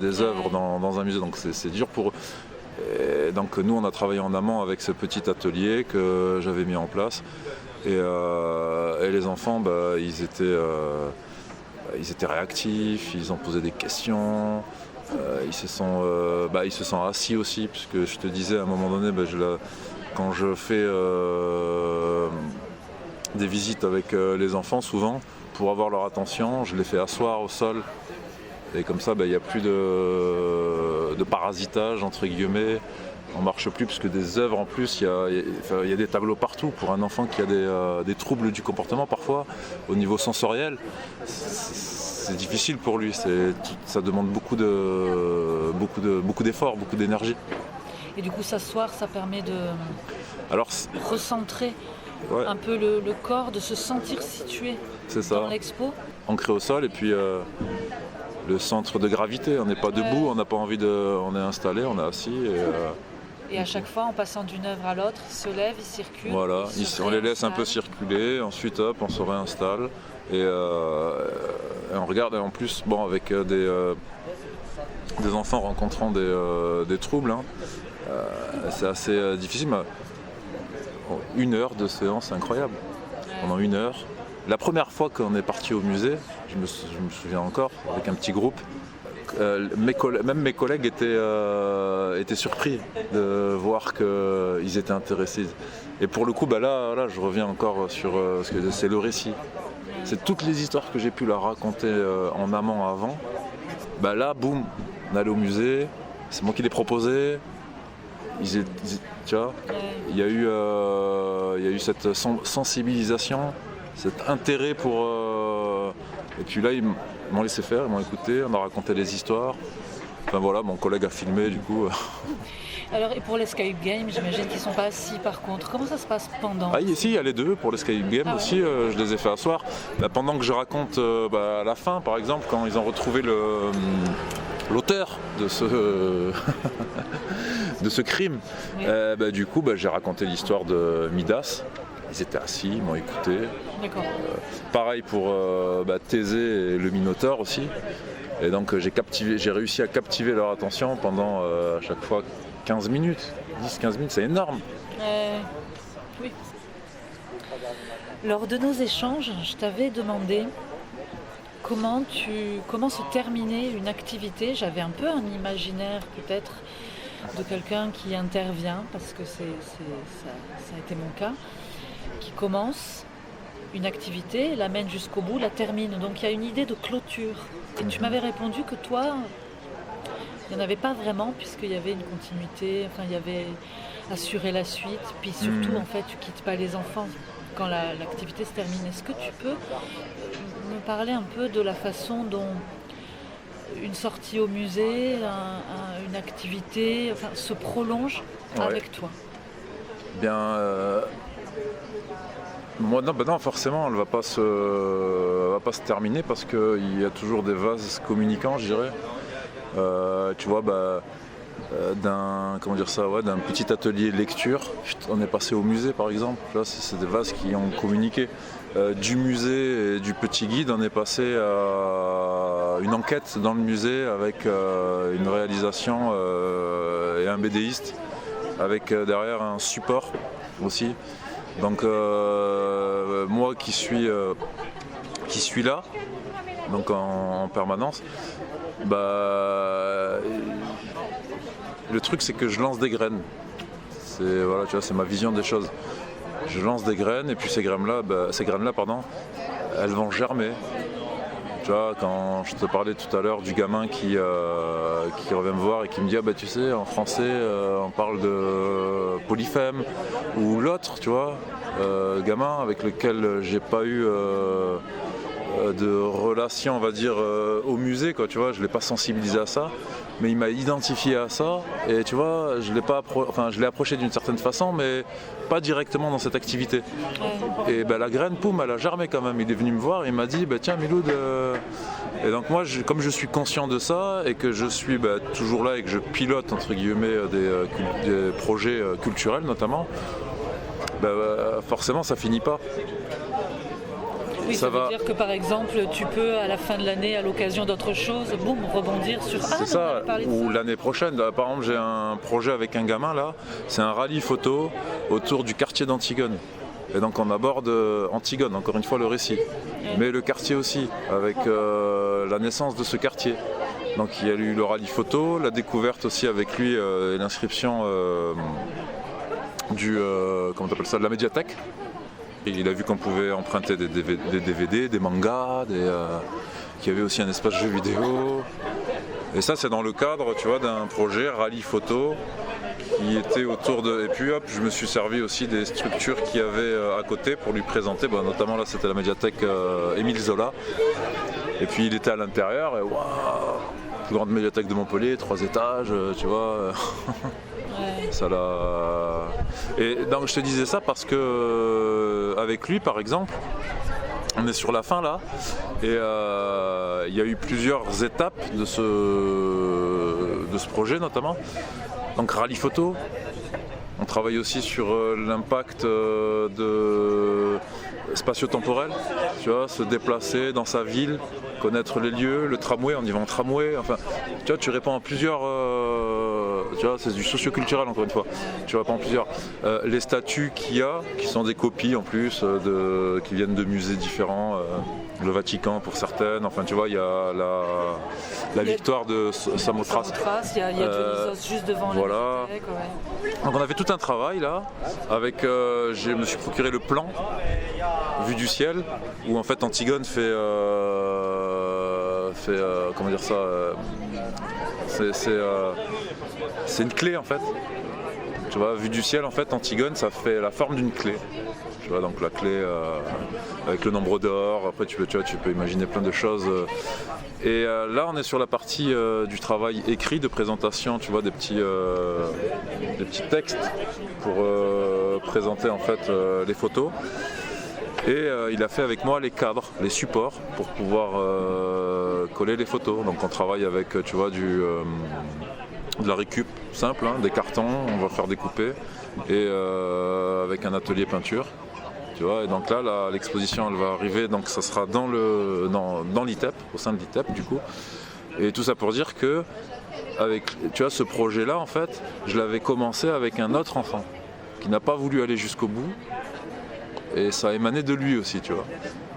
des œuvres dans un musée, donc c'est dur pour eux. Et donc nous, on a travaillé en amont avec ce petit atelier que j'avais mis en place. Et les enfants, ils étaient réactifs, ils ont posé des questions. Ils se sont assis aussi, puisque je te disais à un moment donné, quand je fais des visites avec les enfants, souvent, pour avoir leur attention, je les fais asseoir au sol. Et comme ça, il n'y a plus de parasitage, entre guillemets. On ne marche plus, parce que des œuvres en plus, il y a des tableaux partout. Pour un enfant qui a des troubles du comportement parfois, au niveau sensoriel, c'est difficile pour lui. Ça demande beaucoup d'efforts, beaucoup d'énergie. Et du coup, s'asseoir, ça permet de recentrer un peu le corps, de se sentir situé dans l'expo. Ancré au sol, et puis le centre de gravité. On n'est pas debout, on n'a pas envie de... On est installé, on est assis. Et à chaque fois, en passant d'une œuvre à l'autre, ils se lèvent, ils circulent. Voilà, on les laisse un peu circuler, ensuite hop, on se réinstalle. Et on regarde, en plus, avec des enfants rencontrant des troubles, c'est assez difficile. Mais 1 heure de séance, c'est incroyable. Pendant 1 heure. La première fois qu'on est parti au musée, je me souviens encore, avec un petit groupe, mes collègues étaient surpris de voir qu'ils étaient intéressés. Et pour le coup, là, je reviens encore sur ce que c'est le récit. C'est toutes les histoires que j'ai pu leur raconter en amont avant. Là, boum, on allait au musée, c'est moi qui les proposais. Tu vois, il y a eu cette sensibilisation, cet intérêt pour... Et puis là, ils m'ont laissé faire, ils m'ont écouté, on a raconté les histoires. Enfin voilà, mon collègue a filmé du coup. Alors, et pour l'escape game, j'imagine qu'ils ne sont pas assis par contre. Comment ça se passe pendant? Ici, il y a les deux. Pour l'escape game aussi, je les ai fait asseoir. Pendant que je raconte à la fin, par exemple, quand ils ont retrouvé l'auteur de ce crime, du coup, j'ai raconté l'histoire de Midas. Ils étaient assis, ils m'ont écouté. D'accord. Pareil pour Thésée et le Minotaure aussi. Et donc j'ai réussi à captiver leur attention pendant à chaque fois 15 minutes. 10-15 minutes, c'est énorme. Oui. Lors de nos échanges, je t'avais demandé comment se terminait une activité. J'avais un peu un imaginaire peut-être de quelqu'un qui intervient, parce que ça a été mon cas, qui commence une activité, la mène jusqu'au bout, la termine. Donc il y a une idée de clôture. Et tu m'avais répondu que toi, il n'y en avait pas vraiment, puisqu'il y avait une continuité, il y avait assurer la suite, puis surtout en fait tu quittes pas les enfants quand l'activité se termine. Est-ce que tu peux me parler un peu de la façon dont une sortie au musée, une activité se prolonge avec toi? Bien, moi non, forcément elle va pas se terminer, parce qu'il y a toujours des vases communicants, je dirais. Tu vois, d'un petit atelier lecture, on est passé au musée par exemple. Là, c'est des vases qui ont communiqué. Du musée et du petit guide, on est passé à une enquête dans le musée avec une réalisation et un BDiste, avec derrière un support aussi. Donc moi qui suis là, donc en permanence, le truc c'est que je lance des graines. C'est ma vision des choses. Je lance des graines, et puis ces graines-là, elles vont germer. Tu vois, quand je te parlais tout à l'heure du gamin qui revient me voir et qui me dit tu sais, en français on parle de polyphème, ou l'autre, tu vois, gamin avec lequel j'ai pas eu de relation, on va dire, au musée, quoi, tu vois, je l'ai pas sensibilisé à ça, mais il m'a identifié à ça, et tu vois, je l'ai approché d'une certaine façon, mais pas directement dans cette activité. Et la graine, poum, elle a germé quand même. Il est venu me voir et il m'a dit tiens Miloud, et donc moi, comme je suis conscient de ça, et que je suis toujours là et que je pilote entre guillemets des projets culturels notamment, forcément ça finit pas. Oui, ça veut dire que par exemple, tu peux à la fin de l'année, à l'occasion d'autre chose, boum, rebondir sur C'est ça, ou l'année prochaine. Par exemple, j'ai un projet avec un gamin là, c'est un rallye photo autour du quartier d'Antigone. Et donc on aborde Antigone, encore une fois le récit, mais le quartier aussi, avec la naissance de ce quartier. Donc il y a eu le rallye photo, la découverte aussi avec lui et l'inscription comment t'appelles ça, de la médiathèque. Et il a vu qu'on pouvait emprunter des DVD, des mangas, qu'il y avait aussi un espace jeux vidéo. Et ça c'est dans le cadre, tu vois, d'un projet rallye photo qui était autour de... Et puis hop, je me suis servi aussi des structures qu'il y avait à côté pour lui présenter, notamment là c'était la médiathèque Émile Zola. Et puis il était à l'intérieur et waouh, plus grande médiathèque de Montpellier, 3 étages, tu vois. Ça l'a... Et donc je te disais ça parce que avec lui par exemple, on est sur la fin là, et il y a eu plusieurs étapes de ce projet notamment. Donc rallye photo, on travaille aussi sur l'impact spatio-temporel, tu vois, se déplacer dans sa ville, connaître les lieux, le tramway, on y va en tramway, enfin, tu vois, tu réponds à plusieurs, tu vois, c'est du socio-culturel encore une fois, tu réponds à plusieurs. Les statues qu'il y a, qui sont des copies en plus, qui viennent de musées différents, le Vatican pour certaines, enfin tu vois, il y a la victoire de Samothrace. Il y a Dionysos juste devant voilà. La bibliothèque, ouais. Donc on a fait tout un travail là, avec, je me suis procuré le plan vue du ciel, où en fait Antigone fait comment dire ça, c'est une clé en fait. Tu vois, vue du ciel en fait, Antigone ça fait la forme d'une clé. Tu vois, donc la clé avec le nombre d'or, après tu peux imaginer plein de choses. Et là on est sur la partie du travail écrit de présentation, tu vois, des petits textes pour présenter en fait les photos. Et il a fait avec moi les cadres, les supports pour pouvoir coller les photos. Donc on travaille avec, tu vois, de la récup simple, hein, des cartons, on va faire découper, et avec un atelier peinture. Tu vois, et donc là l'exposition elle va arriver, donc ça sera dans l'ITEP, au sein de l'ITEP du coup. Et tout ça pour dire que avec, tu vois, ce projet là en fait, je l'avais commencé avec un autre enfant qui n'a pas voulu aller jusqu'au bout. Et ça a émané de lui aussi, tu vois.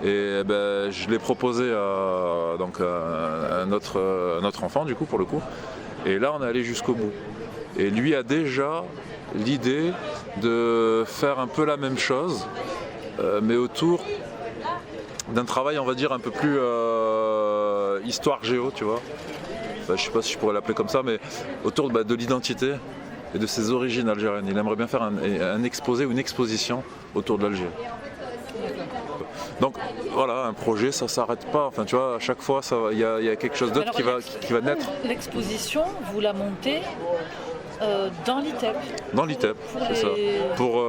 Et ben, je l'ai proposé à un autre enfant, du coup, pour le coup. Et là, on est allé jusqu'au bout. Et lui a déjà l'idée de faire un peu la même chose, mais autour d'un travail, on va dire, un peu plus histoire géo, tu vois. Enfin, je sais pas si je pourrais l'appeler comme ça, mais autour de l'identité et de ses origines algériennes. Il aimerait bien faire un exposé ou une exposition autour de l'Algérie. Donc voilà, un projet, ça s'arrête pas. Enfin, tu vois, à chaque fois, il y a quelque chose d'autre qui va naître. L'exposition, vous la montez dans l'ITEP. Dans l'ITEP, c'est ça. Pour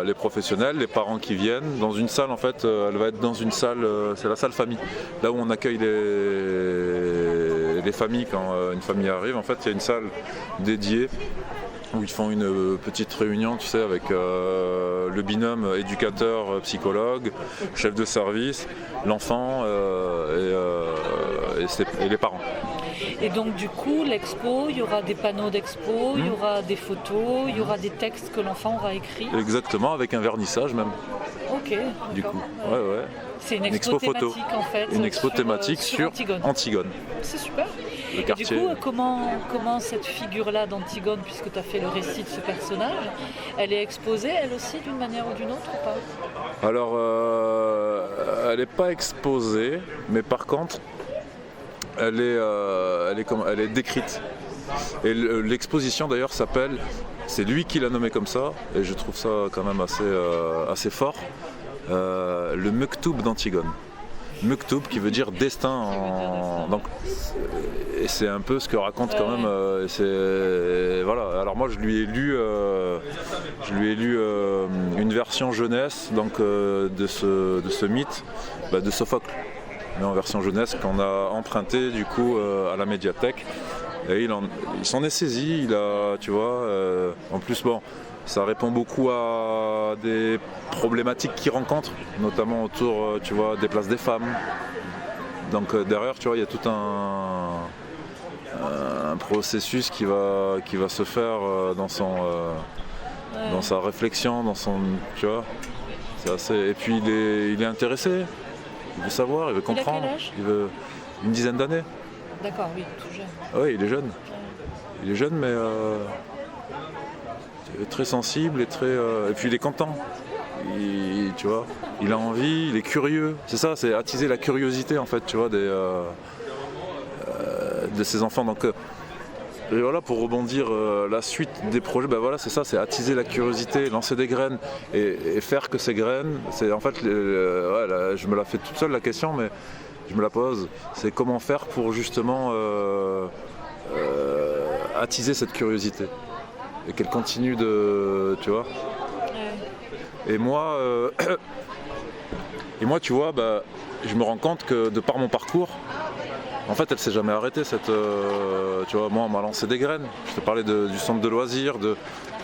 les professionnels, les parents qui viennent. Dans une salle, en fait, elle va être dans une salle, c'est la salle famille. Là où on accueille les familles quand une famille arrive. En fait, il y a une salle dédiée où ils font une petite réunion, tu sais, avec le binôme éducateur, psychologue, chef de service, l'enfant et les parents. Et donc du coup, l'expo, il y aura des panneaux d'expo, il y aura des photos, il y aura des textes que l'enfant aura écrits. Exactement, avec un vernissage même. Ok. Du coup, ouais. C'est une expo thématique en fait. Une expo thématique sur Antigone. C'est super. Le quartier. Et du coup, comment cette figure-là d'Antigone, puisque tu as fait le récit de ce personnage, elle est exposée elle aussi d'une manière ou d'une autre ou pas? Alors, elle n'est pas exposée, mais par contre, elle est décrite. Et l'exposition d'ailleurs s'appelle, c'est lui qui l'a nommé comme ça, et je trouve ça quand même assez fort, le Mektoub d'Antigone. Mektoub qui veut dire destin donc, et c'est un peu ce que raconte quand même voilà. Alors moi je lui ai lu une version jeunesse donc de ce mythe de Sophocle, mais en version jeunesse qu'on a emprunté du coup à la médiathèque. Et il s'en est saisi, tu vois. En plus, bon, ça répond beaucoup à des problématiques qu'il rencontre, notamment autour, tu vois, des places des femmes. Donc derrière, tu vois, il y a tout un processus qui va se faire dans sa réflexion, tu vois. C'est assez. Et puis il est intéressé, il veut savoir, il veut comprendre. Il a quel âge ? Il veut une dizaine d'années. D'accord, oui, tout jeune. Oui, il est jeune. Il est jeune, mais très sensible et et puis il est content. Tu vois, il a envie, il est curieux. C'est ça, c'est attiser la curiosité en fait, tu vois, de ses enfants. Donc, et voilà, pour rebondir, la suite des projets, ben voilà, c'est ça, c'est attiser la curiosité, lancer des graines et faire que ces graines, c'est en fait, je me la fais toute seule la question, mais je me la pose. C'est comment faire pour justement attiser cette curiosité et qu'elle continue tu vois. Et moi, tu vois, bah, je me rends compte que de par mon parcours, en fait, elle s'est jamais arrêtée. Tu vois, moi, on m'a lancé des graines. Je te parlais du centre de loisirs.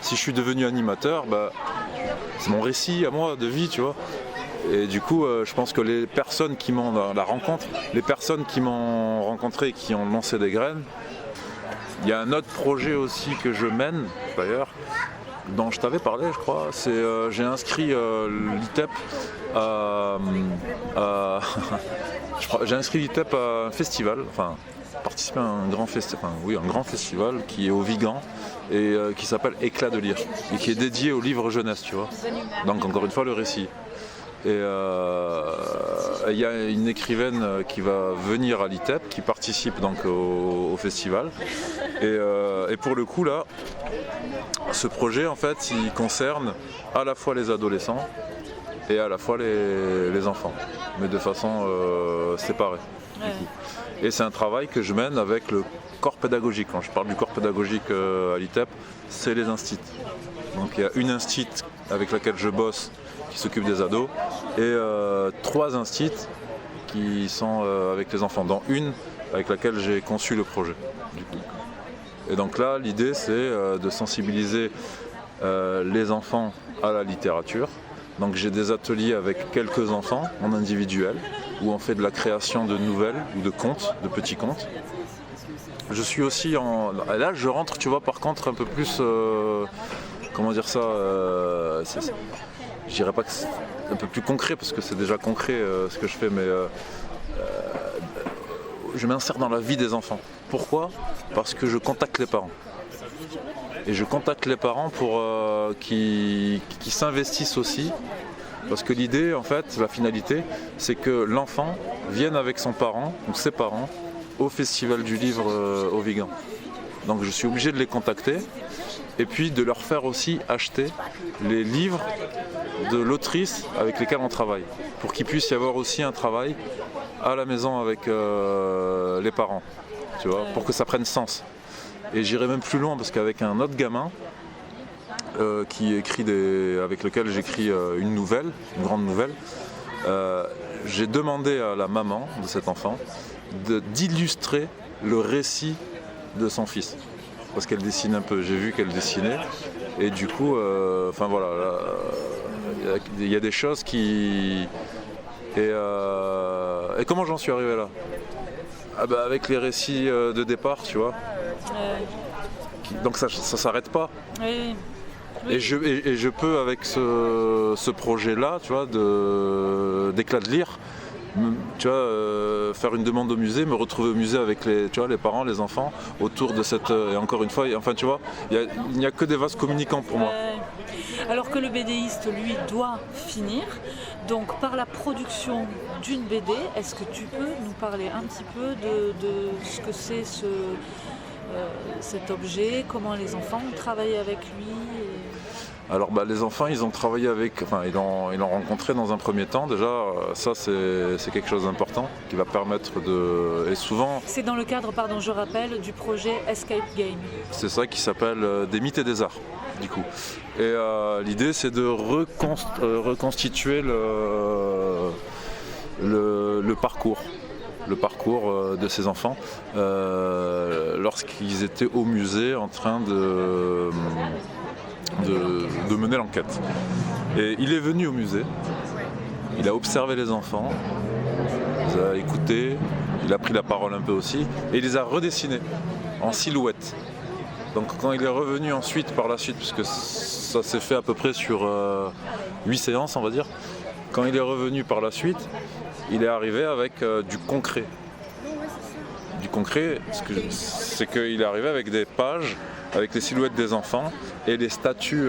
Si je suis devenu animateur, bah, c'est mon récit à moi de vie, tu vois. Et du coup, je pense que les personnes qui m'ont les personnes qui m'ont rencontré et qui ont lancé des graines. Il y a un autre projet aussi que je mène, d'ailleurs, dont je t'avais parlé, je crois. J'ai inscrit l'ITEP j'ai inscrit l'ITEP à un festival, enfin participer à un grand festival qui est au Vigan et qui s'appelle Éclat de lire et qui est dédié au livre jeunesse, tu vois. Donc encore une fois le récit. Et il y a une écrivaine qui va venir à l'ITEP, qui participe donc au festival. Et pour le coup là, ce projet en fait, il concerne à la fois les adolescents et à la fois les enfants, mais de façon séparée. Ouais. Du coup. Et c'est un travail que je mène avec le corps pédagogique. Quand je parle du corps pédagogique à l'ITEP, c'est les instits. Donc il y a une instit avec laquelle je bosse qui s'occupe des ados et 3 instits qui sont avec les enfants, dont une avec laquelle j'ai conçu le projet. Du coup. Et donc là, l'idée c'est de sensibiliser les enfants à la littérature. Donc j'ai des ateliers avec quelques enfants en individuel où on fait de la création de nouvelles ou de contes, de petits contes. Je suis aussi là je rentre, tu vois, par contre un peu plus comment dire ça, je dirais pas que c'est un peu plus concret parce que c'est déjà concret ce que je fais, mais je m'insère dans la vie des enfants. Pourquoi ? Parce que je contacte les parents. Et je contacte les parents pour qui s'investissent aussi. Parce que l'idée, en fait, la finalité, c'est que l'enfant vienne avec son parent ou ses parents au Festival du Livre au Vigan. Donc je suis obligé de les contacter et puis de leur faire aussi acheter les livres de l'autrice avec lesquels on travaille. Pour qu'il puisse y avoir aussi un travail à la maison avec les parents, tu vois, pour que ça prenne sens. Et j'irai même plus loin parce qu'avec un autre gamin avec lequel j'écris une grande nouvelle, j'ai demandé à la maman de cet enfant d'illustrer le récit de son fils. Parce qu'elle dessine un peu, j'ai vu qu'elle dessinait. Et du coup, il y a des choses qui... Et comment j'en suis arrivé là ? Avec les récits de départ, tu vois. Donc ça s'arrête pas. Oui. Et je peux avec ce projet-là, tu vois, d'éclat de lire, tu vois, faire une demande au musée, me retrouver au musée avec les parents, les enfants, autour de cette... et encore une fois, enfin tu vois, il n'y a que des vases communicants pour moi. Alors que le BDiste, lui, doit finir. Donc par la production d'une BD, est-ce que tu peux nous parler un petit peu de ce que c'est cet objet, comment les enfants ont travaillé avec lui Alors les enfants, ils ont travaillé ils l'ont rencontré dans un premier temps. Déjà, ça c'est quelque chose d'important qui va permettre de... Et souvent... C'est dans le cadre, pardon, je rappelle, du projet Escape Game. C'est ça qui s'appelle des mythes et des arts, du coup. Et l'idée c'est de reconstituer le parcours. le parcours de ces enfants lorsqu'ils étaient au musée en train de mener l'enquête. Et il est venu au musée, il a observé les enfants, il les a écoutés, il a pris la parole un peu aussi, et il les a redessinés en silhouette. Donc quand il est revenu ensuite, par la suite, puisque ça s'est fait à peu près sur 8 séances, on va dire, quand il est revenu par la suite, il est arrivé avec du concret. Du concret, c'est qu'il est arrivé avec des pages, avec les silhouettes des enfants et les statues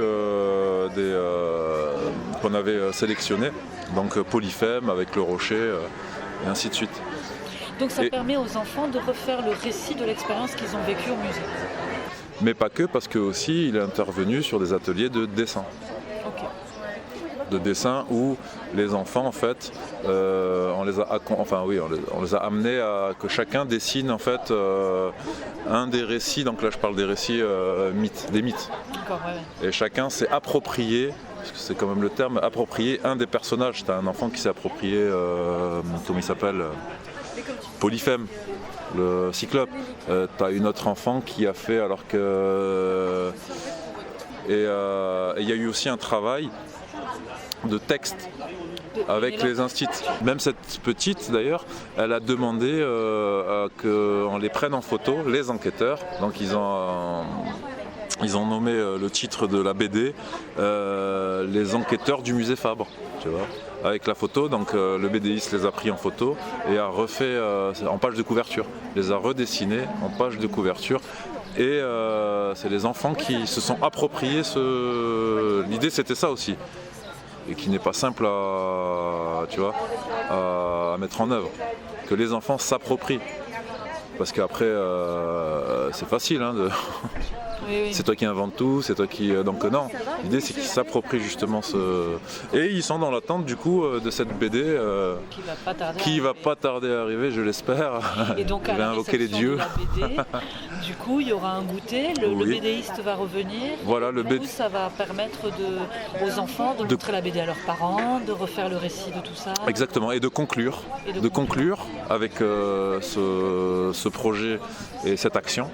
qu'on avait sélectionnées, donc Polyphème avec le rocher, et ainsi de suite. Donc ça permet aux enfants de refaire le récit de l'expérience qu'ils ont vécue au musée. Mais pas que, parce que aussi il est intervenu sur des ateliers de dessin. Ok. De dessin où les enfants en fait on les a amenés à que chacun dessine en fait un des récits, donc là je parle des récits des mythes. D'accord, ouais. Et chacun s'est approprié, parce que c'est quand même le terme, approprié un des personnages. T'as un enfant qui s'est approprié comment il s'appelle, Polyphème, le cyclope. T'as une autre enfant qui a fait alors que et il y a eu aussi un travail de texte avec les instituts. Même cette petite d'ailleurs, elle a demandé qu'on les prenne en photo, les enquêteurs. Donc ils ont nommé le titre de la BD les enquêteurs du musée Fabre, tu vois, avec la photo. Donc le BDiste les a pris en photo et a refait en page de couverture, les a redessinés en page de couverture. Et c'est les enfants qui se sont appropriés l'idée, c'était ça aussi, et qui n'est pas simple à mettre en œuvre, que les enfants s'approprient, parce qu'après c'est facile de... Oui. C'est toi qui inventes tout, c'est toi qui... Donc non, l'idée c'est qu'ils s'approprient justement Et ils sont dans l'attente du coup de cette BD qui va pas tarder à arriver, je l'espère. Et donc je vais invoquer les dieux. La BD, du coup il y aura un goûter, le BDiste va revenir. Voilà, Ça va permettre aux enfants de montrer la BD à leurs parents, de refaire le récit de tout ça. Exactement, et de conclure avec ce projet et cette action.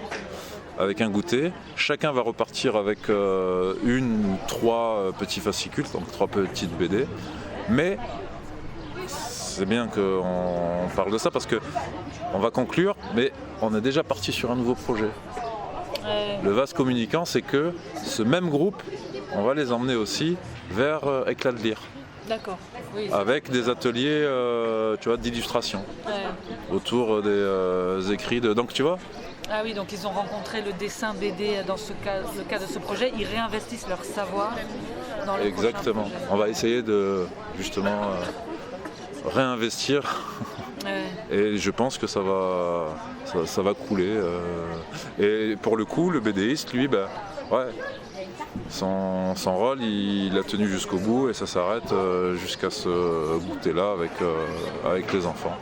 Avec un goûter, chacun va repartir avec une ou trois petits fascicules, donc 3 petites BD. Mais c'est bien qu'on parle de ça parce qu'on va conclure, mais on est déjà parti sur un nouveau projet. Le vase communicant, c'est que ce même groupe, on va les emmener aussi vers Éclat de lire. D'accord. Oui, avec des ateliers d'illustration autour des écrits de... Donc tu vois. Ah oui, donc ils ont rencontré le dessin BD dans le cas de ce projet, ils réinvestissent leur savoir dans le Exactement. Prochain projet. On va essayer de justement réinvestir et je pense que ça va couler. Et pour le coup, le BDiste, lui, son rôle, il l'a tenu jusqu'au bout et ça s'arrête jusqu'à ce goûter-là avec les enfants.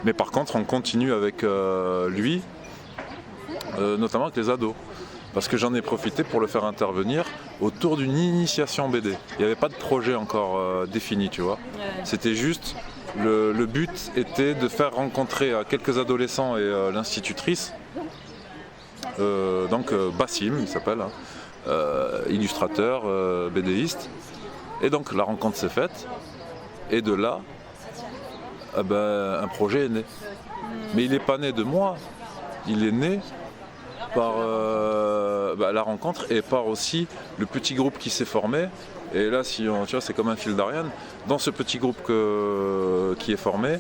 Mais par contre, on continue avec lui. Notamment avec les ados, parce que j'en ai profité pour le faire intervenir autour d'une initiation BD. Il n'y avait pas de projet encore défini, tu vois. C'était juste, le but était de faire rencontrer à quelques adolescents et l'institutrice, donc Bassim, il s'appelle, illustrateur, BDiste. Et donc la rencontre s'est faite, et de là, un projet est né. Mais il n'est pas né de moi, il est né par la rencontre et par aussi le petit groupe qui s'est formé. Et là, tu vois, c'est comme un fil d'Ariane. Dans ce petit groupe qui est formé,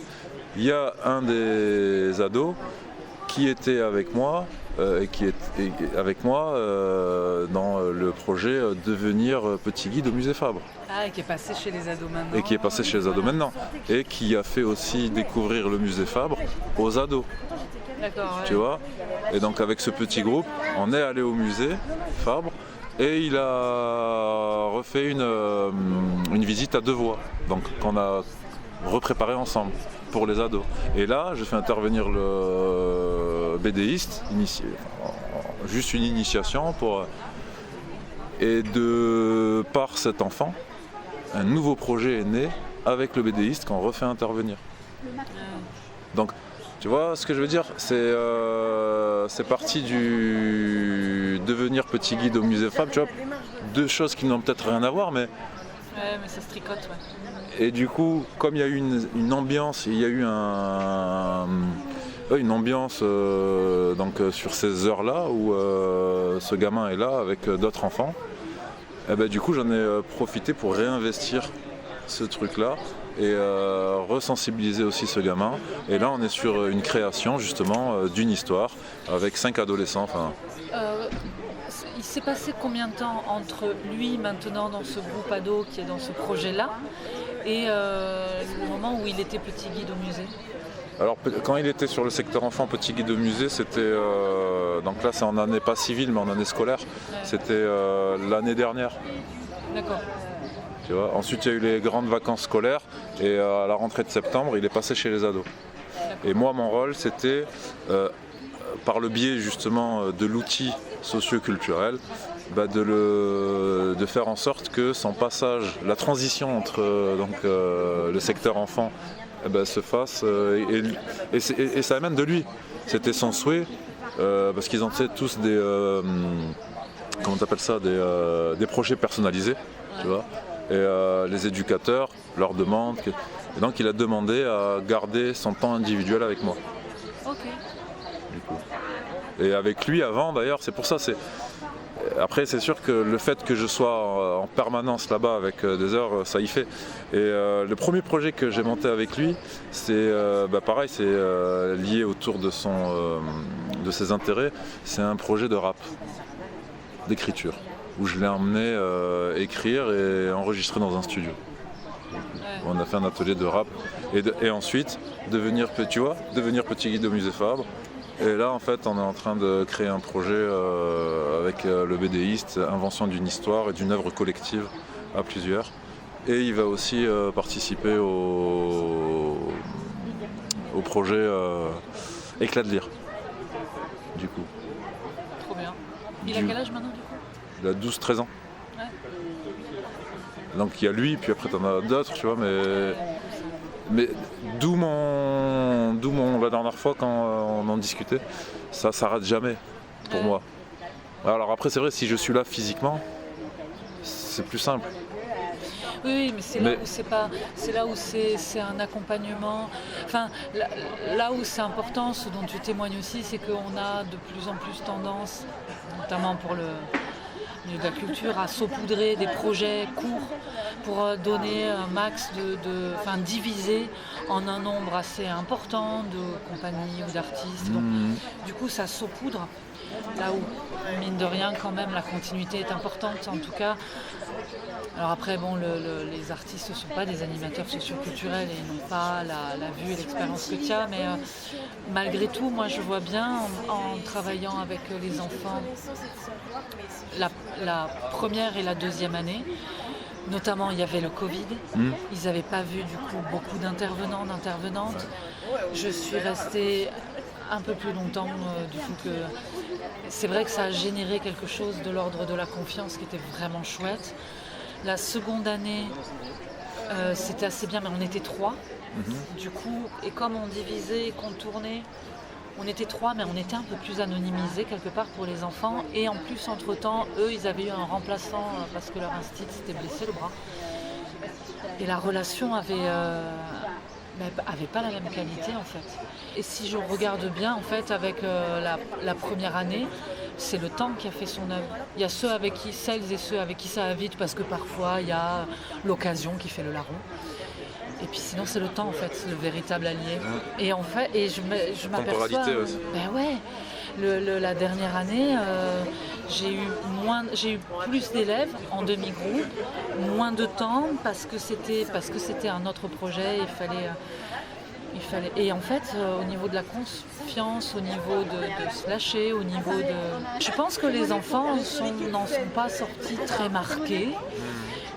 il y a un des ados qui était avec moi dans le projet Devenir petit guide au musée Fabre. Ah, et qui est passé chez les ados maintenant. Et qui est passé chez les ados maintenant. Et qui a fait aussi découvrir le musée Fabre aux ados. D'accord, tu vois. Et donc avec ce petit groupe, on est allé au musée Fabre et il a refait une visite à 2 voix, donc qu'on a repréparé ensemble pour les ados. Et là, je fais intervenir le BDiste, juste une initiation et par cet enfant, un nouveau projet est né avec le BDiste qu'on refait intervenir. Donc Tu vois ce que je veux dire? C'est parti du devenir petit guide au musée Fabre, tu vois, deux choses qui n'ont peut-être rien à voir, mais... Ouais, mais ça se tricote, ouais. Et du coup, comme il y a eu une ambiance, il y a eu une ambiance donc, sur ces heures-là où ce gamin est là avec d'autres enfants, et ben, du coup j'en ai profité pour réinvestir ce truc-là et resensibiliser aussi ce gamin. Et là on est sur une création justement d'une histoire avec 5 adolescents. Il s'est passé combien de temps entre lui maintenant dans ce groupe ado qui est dans ce projet-là et le moment où il était petit guide au musée? Alors quand il était sur le secteur enfant petit guide au musée, c'était donc là c'est en année pas civile mais en année scolaire, c'était l'année dernière. D'accord. Tu vois. Ensuite il y a eu les grandes vacances scolaires et à la rentrée de septembre il est passé chez les ados. Et moi mon rôle c'était par le biais justement de l'outil socio-culturel, de faire en sorte que son passage, la transition entre le secteur enfant se fasse et ça amène de lui. C'était son souhait parce qu'ils ont tous des comment t'appelles ça, des projets personnalisés, tu vois. Et les éducateurs leur demandent et donc il a demandé à garder son temps individuel avec moi. Ok. Du coup. Et avec lui avant d'ailleurs, c'est pour ça. Après c'est sûr que le fait que je sois en permanence là-bas avec des heures, ça y fait. Et le premier projet que j'ai monté avec lui, c'est pareil, c'est lié autour de ses intérêts. C'est un projet de rap, d'écriture, où je l'ai emmené écrire et enregistrer dans un studio. On a fait un atelier de rap et ensuite devenir petit guide au musée Fabre. Et là, en fait, on est en train de créer un projet avec le BDiste, invention d'une histoire et d'une œuvre collective à plusieurs. Et il va aussi participer au projet Éclat de lire, du coup. Trop bien. Il a quel âge maintenant, du coup? Il a 12-13 ans. Ouais. Donc il y a lui, puis après t'en as d'autres, tu vois, mais d'où la dernière fois quand on en discutait, ça s'arrête jamais pour moi. Alors après c'est vrai, si je suis là physiquement, c'est plus simple. Oui, mais c'est là où c'est un accompagnement. Enfin, là où c'est important, ce dont tu témoignes aussi, c'est qu'on a de plus en plus tendance, notamment pour le milieu de la culture, à saupoudrer des projets courts pour donner un max diviser en un nombre assez important de compagnies ou d'artistes. Donc, du coup, ça saupoudre. Là où, mine de rien, quand même, la continuité est importante, en tout cas. Alors après, bon, les artistes ne sont pas des animateurs socioculturels et ils n'ont pas la vue et l'expérience que tu as, mais malgré tout, moi je vois bien en travaillant avec les enfants la première et la deuxième année, notamment il y avait le Covid, ils n'avaient pas vu du coup beaucoup d'intervenants, d'intervenantes. Je suis restée un peu plus longtemps du coup que... C'est vrai que ça a généré quelque chose de l'ordre de la confiance qui était vraiment chouette. La seconde année, c'était assez bien, mais on était 3. Du coup, et comme on divisait et qu'on tournait, on était 3, mais on était un peu plus anonymisés quelque part pour les enfants. Et en plus, entre-temps, eux, ils avaient eu un remplaçant parce que leur instit s'était blessé le bras. Et la relation avait pas la même qualité en fait. Et si je regarde bien en fait avec la première année, c'est le temps qui a fait son œuvre. Il y a celles et ceux avec qui ça va vite parce que parfois il y a l'occasion qui fait le larron. Et puis sinon c'est le temps en fait, le véritable allié. Et en fait, je m'aperçois. Temporalité aussi. Ben ouais. La dernière année, j'ai eu plus d'élèves en demi-groupe, moins de temps parce que c'était un autre projet. Il fallait. Et en fait, au niveau de la confiance, au niveau de se lâcher, au niveau de. Je pense que les enfants n'en sont pas sortis très marqués.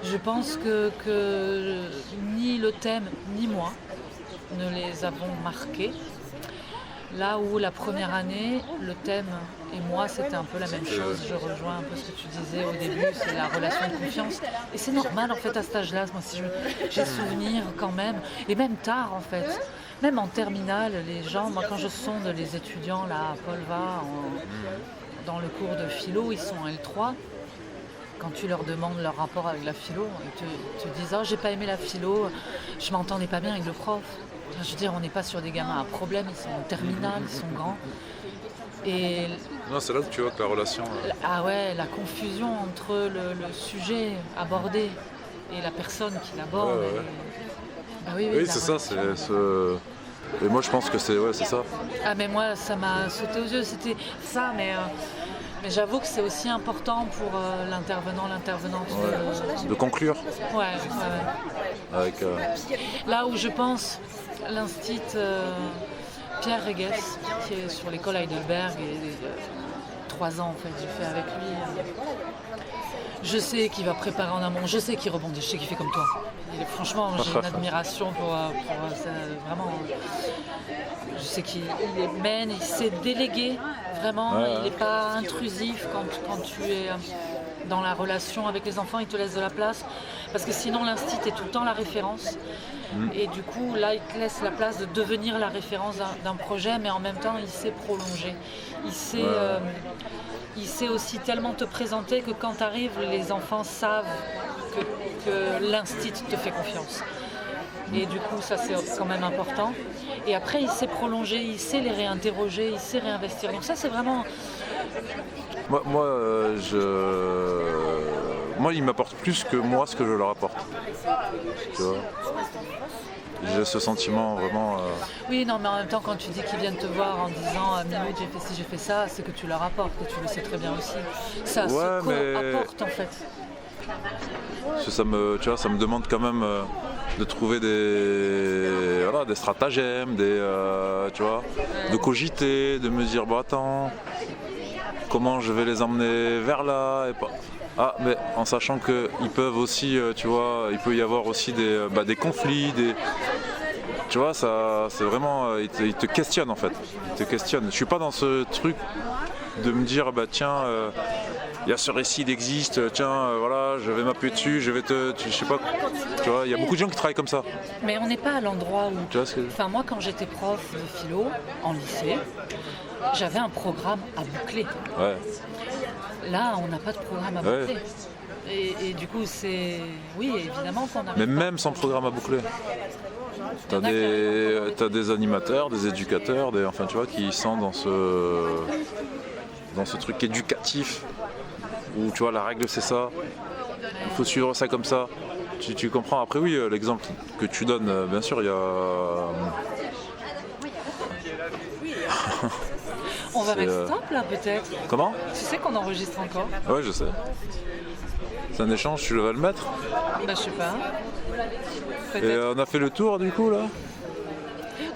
Je pense que ni le thème ni moi ne les avons marqués. Là où la première année, le thème et moi, c'était un peu la même chose. Je rejoins un peu ce que tu disais au début, c'est la relation de confiance. Et c'est normal en fait à cet âge-là, moi si j'ai souvenir quand même, et même tard en fait. Même en terminale, les gens, moi quand je sonde les étudiants là à Polva, dans le cours de philo, ils sont en L3. Quand tu leur demandes leur rapport avec la philo, ils te disent « Oh, j'ai pas aimé la philo, je m'entendais pas bien avec le prof ». Je veux dire, on n'est pas sur des gamins à problème, ils sont en terminale, ils sont grands. Et Non, c'est là que tu vois que la relation... ah ouais, la confusion entre le sujet abordé et la personne qui l'aborde. Ouais. Bah oui, Oui, c'est ça, c'est ce... Et moi je pense que c'est ça. Ah mais moi ça m'a sauté aux yeux, c'était ça, mais j'avoue que c'est aussi important pour l'intervenante. De conclure Ouais. avec... Là où je pense, l'instit Pierre Regues, qui est sur l'école Heidelberg, et 3 ans en fait, j'ai fait avec lui. Je sais qu'il va préparer en amont, je sais qu'il rebondit, je sais qu'il fait comme toi. Franchement, j'ai une admiration pour ça, vraiment. Je sais qu'il mène, il sait déléguer, vraiment, il n'est pas intrusif quand tu es dans la relation avec les enfants, il te laisse de la place. Parce que sinon, l'instit est tout le temps la référence. Et du coup, là, il te laisse la place de devenir la référence d'un projet, mais en même temps, il sait prolonger. Il sait aussi tellement te présenter que quand tu arrives, les enfants savent que l'instit te fait confiance. Et du coup, ça c'est quand même important. Et après, il sait prolonger, il sait les réinterroger, il sait réinvestir. Donc ça, c'est vraiment... Moi, il m'apporte plus que moi ce que je leur apporte. Tu vois, j'ai ce sentiment vraiment... Oui, non, mais en même temps, quand tu dis qu'ils viennent te voir en disant « Mimoud, j'ai fait ci, j'ai fait ça », c'est que tu leur apportes, et tu le sais très bien aussi. Ça se co-apporte, en fait. Ça me demande quand même de trouver des stratagèmes, de cogiter, de me dire, bon attends, comment je vais les emmener vers là et pas... Ah, mais en sachant qu'ils peuvent aussi, il peut y avoir aussi des conflits, tu vois, ça, c'est vraiment, ils te questionnent en fait, ils te questionnent. Je suis pas dans ce truc de me dire, il y a ce récit, il existe, voilà, je vais m'appuyer dessus, je sais pas, tu vois, il y a beaucoup de gens qui travaillent comme ça. Mais on n'est pas à l'endroit où... Tu vois ce que... Enfin, moi, quand j'étais prof de philo, en lycée, j'avais un programme à boucler. Ouais. Là, on n'a pas de programme à boucler. Et du coup, c'est... Oui, évidemment qu'on a... Mais même sans programme à boucler. T'as des animateurs, des éducateurs, qui sont dans ce truc éducatif où tu vois la règle c'est ça, il faut suivre ça comme ça. Tu comprends. Après oui, l'exemple que tu donnes, bien sûr, il y a. On va mettre stop là peut-être. Comment ? Tu sais qu'on enregistre encore ? Ouais, je sais. C'est un échange, tu vas le mettre ? Bah je sais pas. Peut-être. Et on a fait le tour du coup là ?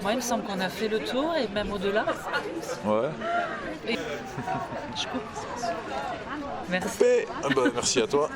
Moi il me semble qu'on a fait le tour et même au-delà. Ouais. Et... Je coupe. Merci. Merci à toi.